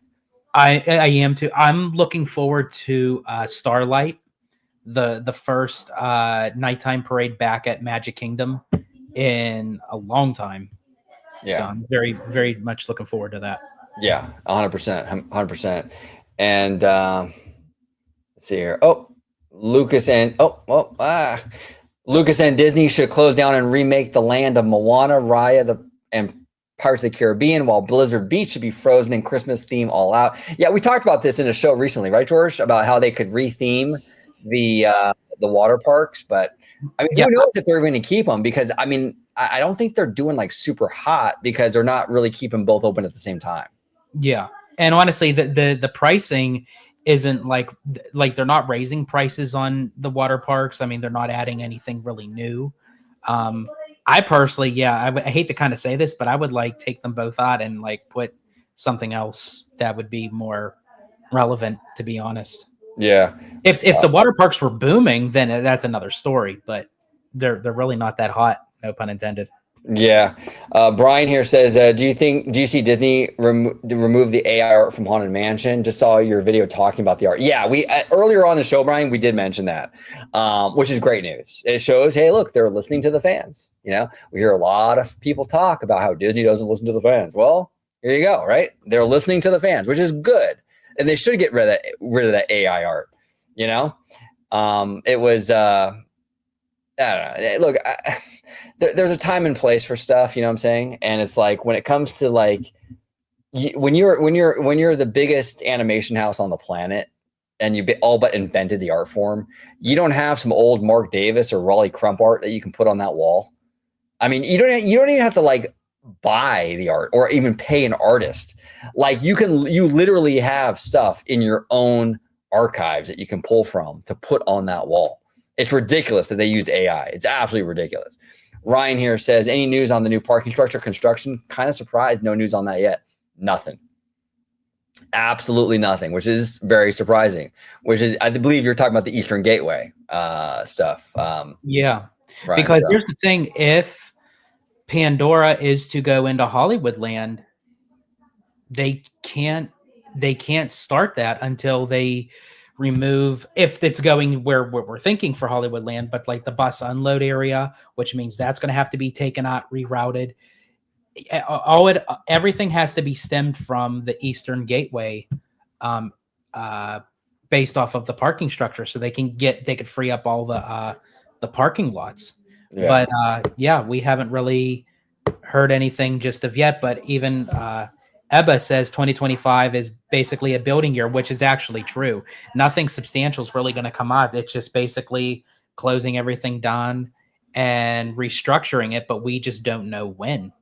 I am too. I'm looking forward to Starlight, the first nighttime parade back at Magic Kingdom in a long time. Yeah. So I'm very, very much looking forward to that. Yeah, 100%. And let's see here. Oh, Lucas and Disney should close down and remake the land of Moana, Raya, and Pirates of the Caribbean, while Blizzard Beach should be frozen in Christmas theme all out. Yeah, we talked about this in a show recently, right, George? About how they could retheme the water parks, but I mean, who knows if they're going to keep them? Because I mean, I don't think they're doing like super hot because they're not really keeping both open at the same time. Yeah, and honestly, the pricing isn't like they're not raising prices on the water parks. I mean, they're not adding anything really new. I personally, yeah, I hate to kind of say this, but I would like take them both out and like put something else that would be more relevant, to be honest. Yeah. If the water parks were booming, then that's another story, but they're really not that hot, no pun intended. Yeah. Brian here says, do you see Disney remove the AI art from Haunted Mansion? Just saw your video talking about the art. Yeah, we earlier on the show, Brian, we did mention that, which is great news. It shows, hey, look, they're listening to the fans. You know, we hear a lot of people talk about how Disney doesn't listen to the fans. Well, here you go, right? They're listening to the fans, which is good, and they should get rid of that AI art. You know, it was. I don't know. Look, there's a time and place for stuff, you know what I'm saying? And it's like when it comes to like when you're the biggest animation house on the planet and you all but invented the art form, you don't have some old Mark Davis or Raleigh Crump art that you can put on that wall. I mean, you don't even have to like buy the art or even pay an artist. Like you literally have stuff in your own archives that you can pull from to put on that wall. It's ridiculous that they used AI. It's absolutely ridiculous. Ryan here says, any news on the new parking structure construction? Kind of surprised. No news on that yet. Nothing. Absolutely nothing, which is very surprising, which is, I believe you're talking about the Eastern Gateway stuff. Yeah. Ryan, because here's the thing. If Pandora is to go into Hollywoodland, they can't start that until they remove, if it's going where we're thinking for Hollywoodland, but like the bus unload area, which means that's going to have to be taken out, rerouted. Everything has to be stemmed from the Eastern Gateway, based off of the parking structure, so they could free up all the parking lots. Yeah. But yeah, we haven't really heard anything just of yet. But even Ebba says 2025 is basically a building year, which is actually true. Nothing substantial is really going to come out. It's just basically closing everything down and restructuring it, but we just don't know when.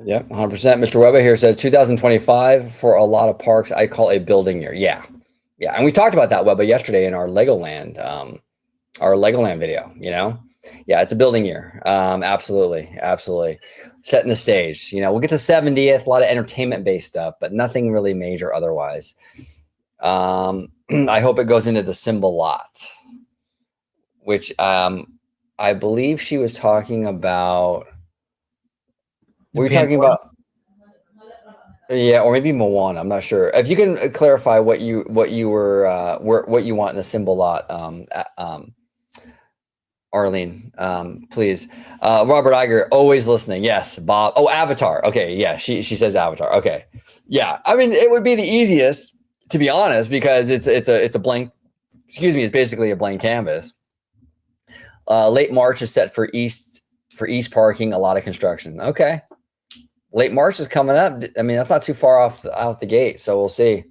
Yep, 100%. Mr. Weber here says 2025 for a lot of parks, I call a building year. Yeah. Yeah. And we talked about that, Weber, yesterday in our Legoland video, you know? Yeah, it's a building year. Absolutely. Absolutely. Setting the stage. You know, we'll get the 70th, a lot of entertainment-based stuff, but nothing really major otherwise. I hope it goes into the symbol lot, which I believe she was talking about. Were you talking about? Yeah, or maybe Moana. I'm not sure. If you can clarify what you were what you want in the symbol lot, Arlene, please. Robert Iger, always listening. Yes, Bob. Oh, Avatar. Okay, yeah, she says Avatar. Okay, yeah. I mean, it would be the easiest, to be honest, because it's a blank. Excuse me, it's basically a blank canvas. Late March is set for East parking. A lot of construction. Okay. Late March is coming up. I mean, that's not too far out the gate, so we'll see.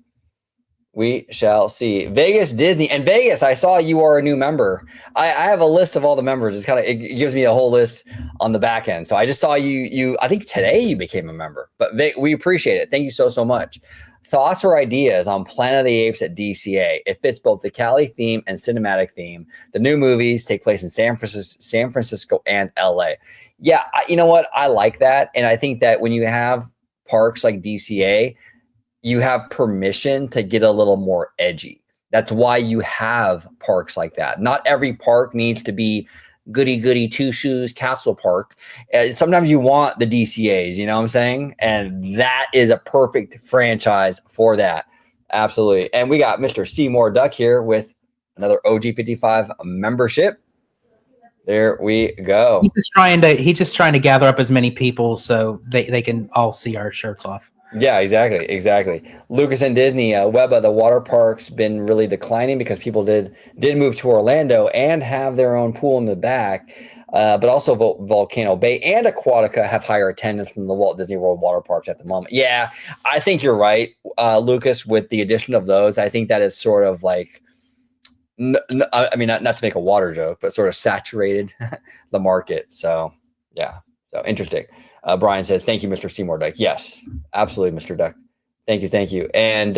We shall see. Vegas, Disney, and Vegas. I saw you are a new member. I have a list of all the members. It gives me a whole list on the back end. So I just saw you. I think today you became a member, but we appreciate it. Thank you so much. Thoughts or ideas on Planet of the Apes at DCA? It fits both the Cali theme and cinematic theme. The new movies take place in San Francisco and LA. Yeah, you know what? I like that. And I think that when you have parks like DCA, you have permission to get a little more edgy. That's why you have parks like that. Not every park needs to be goody two shoes Castle Park. Sometimes you want the DCAs, you know what I'm saying? And that is a perfect franchise for that. Absolutely. And we got Mr. Seymour Duck here with another OG55 membership. There we go. He's just trying to gather up as many people so they can all see our shirts off. Yeah, exactly. Lucas and Disney, Webba, the water park's been really declining because people did move to Orlando and have their own pool in the back. But also Volcano Bay and Aquatica have higher attendance than the Walt Disney World water parks at the moment. Yeah, I think you're right, Lucas, with the addition of those. I think that is sort of like, I mean, not to make a water joke, but sort of saturated the market. So, yeah, so interesting. Brian says, thank you, Mr. Seymour Duck. Yes, absolutely, Mr. Duck. Thank you. And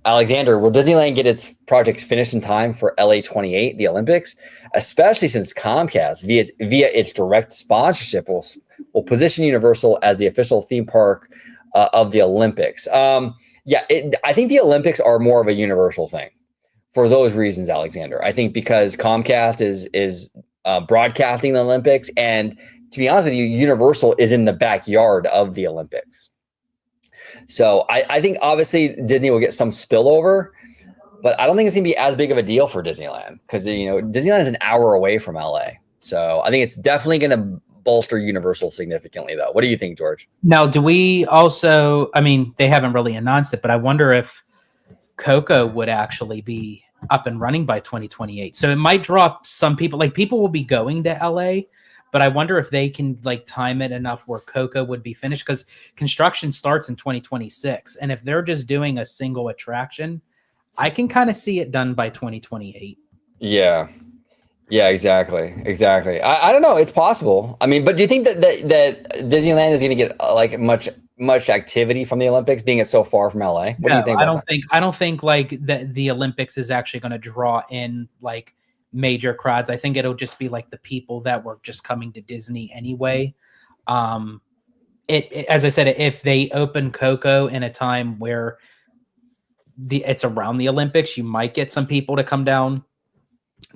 Alexander, will Disneyland get its project finished in time for LA 28, the Olympics? Especially since Comcast, via its direct sponsorship, will position Universal as the official theme park of the Olympics. I think the Olympics are more of a Universal thing for those reasons, Alexander. I think because Comcast is broadcasting the Olympics, and to be honest with you, Universal is in the backyard of the Olympics. So I think obviously Disney will get some spillover, but I don't think it's going to be as big of a deal for Disneyland because, Disneyland is an hour away from LA. So I think it's definitely going to bolster Universal significantly, though. What do you think, George? Now, do we also, they haven't really announced it, but I wonder if Coco would actually be up and running by 2028. So it might draw some people, like people will be going to LA, but I wonder if they can time it enough where Coco would be finished, because construction starts in 2026. And if they're just doing a single attraction, I can kind of see it done by 2028. Yeah, exactly. I don't know. It's possible. But do you think that Disneyland is going to get much activity from the Olympics, being it so far from LA? What do you think? I don't think the Olympics is actually going to draw in major crowds. I think it'll just be the people that were just coming to Disney anyway. As I said, if they open Coco in a time where it's around the Olympics, you might get some people to come down,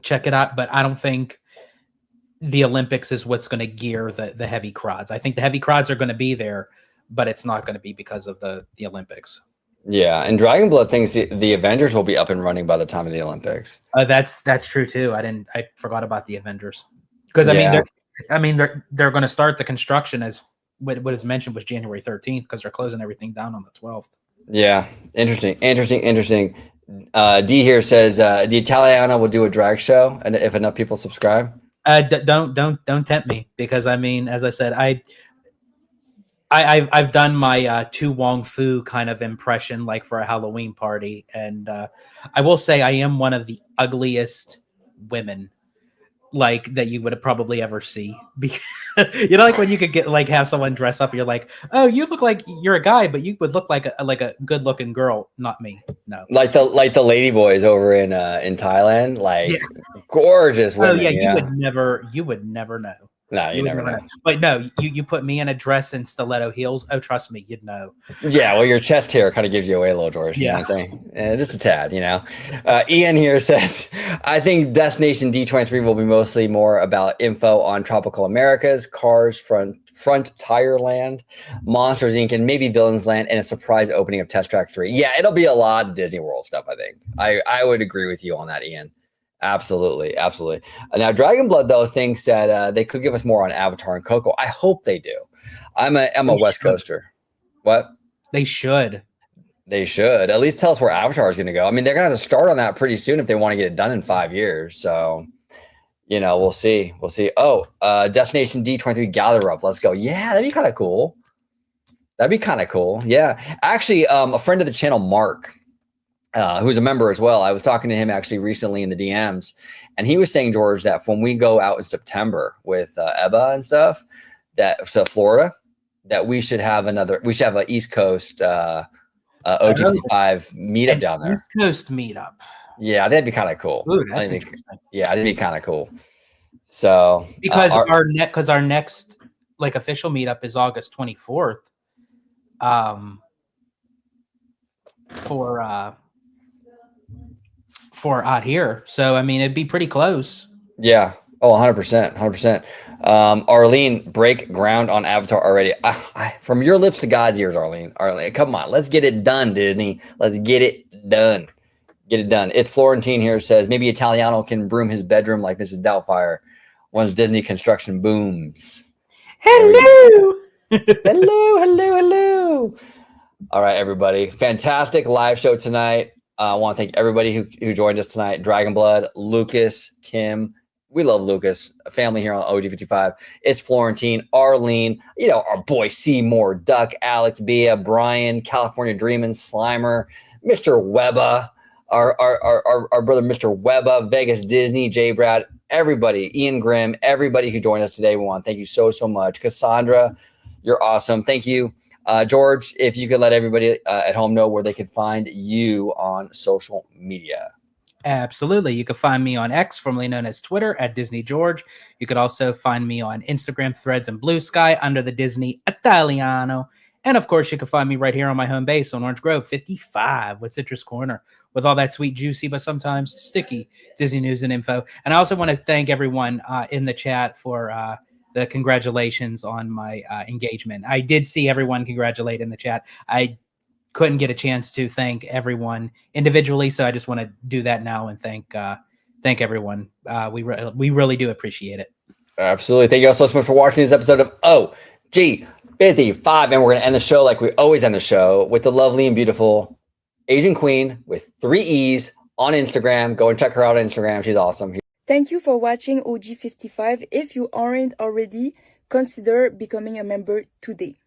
check it out. But I don't think the Olympics is what's going to gear the heavy crowds. I think the heavy crowds are going to be there, but it's not going to be because of the Olympics. Yeah, and Dragon Blood thinks the Avengers will be up and running by the time of the Olympics. That's true too. I forgot about the Avengers, because they're going to start the construction as what is mentioned was January 13th, because they're closing everything down on the 12th. Yeah, interesting. D here says the Italiana will do a drag show, and if enough people subscribe. Don't tempt me, because as I said, I've done my Tu Wong Fu kind of impression for a Halloween party, and I will say I am one of the ugliest women that you would probably ever see. When you could get have someone dress up, you're oh, you look like you're a guy, but you would look like a good looking girl. Not me. No. Like the lady boys over in Thailand, yes. Gorgeous women. Oh yeah, you would never know. No, you never know. But no, you put me in a dress and stiletto heels. Oh, trust me, you'd know. Yeah, well, your chest hair kind of gives you away a little, George. You know what I'm saying? Just a tad, Ian here says, I think Destination D23 will be mostly more about info on Tropical Americas, Cars, Front Tire Land, Monsters Inc., and maybe Villains Land, and a surprise opening of Test Track 3. Yeah, it'll be a lot of Disney World stuff, I think. I would agree with you on that, Ian. Absolutely. Now, Dragon Blood, though, thinks that they could give us more on Avatar and Coco. I hope they do. I'm a West Coaster. What? They should. At least tell us where Avatar is going to go. They're going to have to start on that pretty soon if they want to get it done in 5 years. So, we'll see. Oh, Destination D23 Gather Up. Let's go. Yeah, that'd be kind of cool. Yeah. Actually, a friend of the channel, Mark, who's a member as well. I was talking to him actually recently in the DMs, and he was saying, George, that when we go out in September with Ebba and stuff, to Florida, that we should have an East Coast OG55 meetup down there. East Coast meetup. Yeah, that'd be kind of cool. Ooh, that's interesting. Yeah, that'd be kind of cool. So because our next official meetup is August 24th. For out here, so it'd be pretty close. Yeah. Oh, 100%. Arlene, break ground on Avatar already. From your lips to God's ears, Arlene, come on, let's get it done, Disney. Let's get it done. It's Florentine here, says maybe Italiano can broom his bedroom like Mrs. Doubtfire once Disney construction booms. Hello. All right, everybody, fantastic live show tonight. I want to thank everybody who joined us tonight. Dragon Blood, Lucas, Kim. We love Lucas, a family here on OG55. It's Florentine, Arlene, our boy Seymour, Duck, Alex, Bia, Brian, California Dreamin', Slimer, Mr. Webba, our brother Mr. Webba, Vegas Disney, J. Brad, everybody, Ian Grimm, everybody who joined us today. We want to thank you so much. Cassandra, you're awesome. Thank you. George, if you could let everybody at home know where they can find you on social media. Absolutely. You can find me on X, formerly known as Twitter, at Disney George. You could also find me on Instagram, Threads, and Blue Sky under the Disney Italiano. And of course, you can find me right here on my home base on Orange Grove 55 with Citrus Corner, with all that sweet, juicy, but sometimes sticky Disney news and info. And I also want to thank everyone in the chat for the congratulations on my engagement. I did see everyone congratulate in the chat. I couldn't get a chance to thank everyone individually, so I just want to do that now and thank everyone. We really do appreciate it. Absolutely. Thank you all so much for watching this episode of OG55. And we're going to end the show like we always end the show with the lovely and beautiful Asian Queen with 3 E's on Instagram. Go and check her out on Instagram. She's awesome. Thank you for watching OG55. If you aren't already, consider becoming a member today.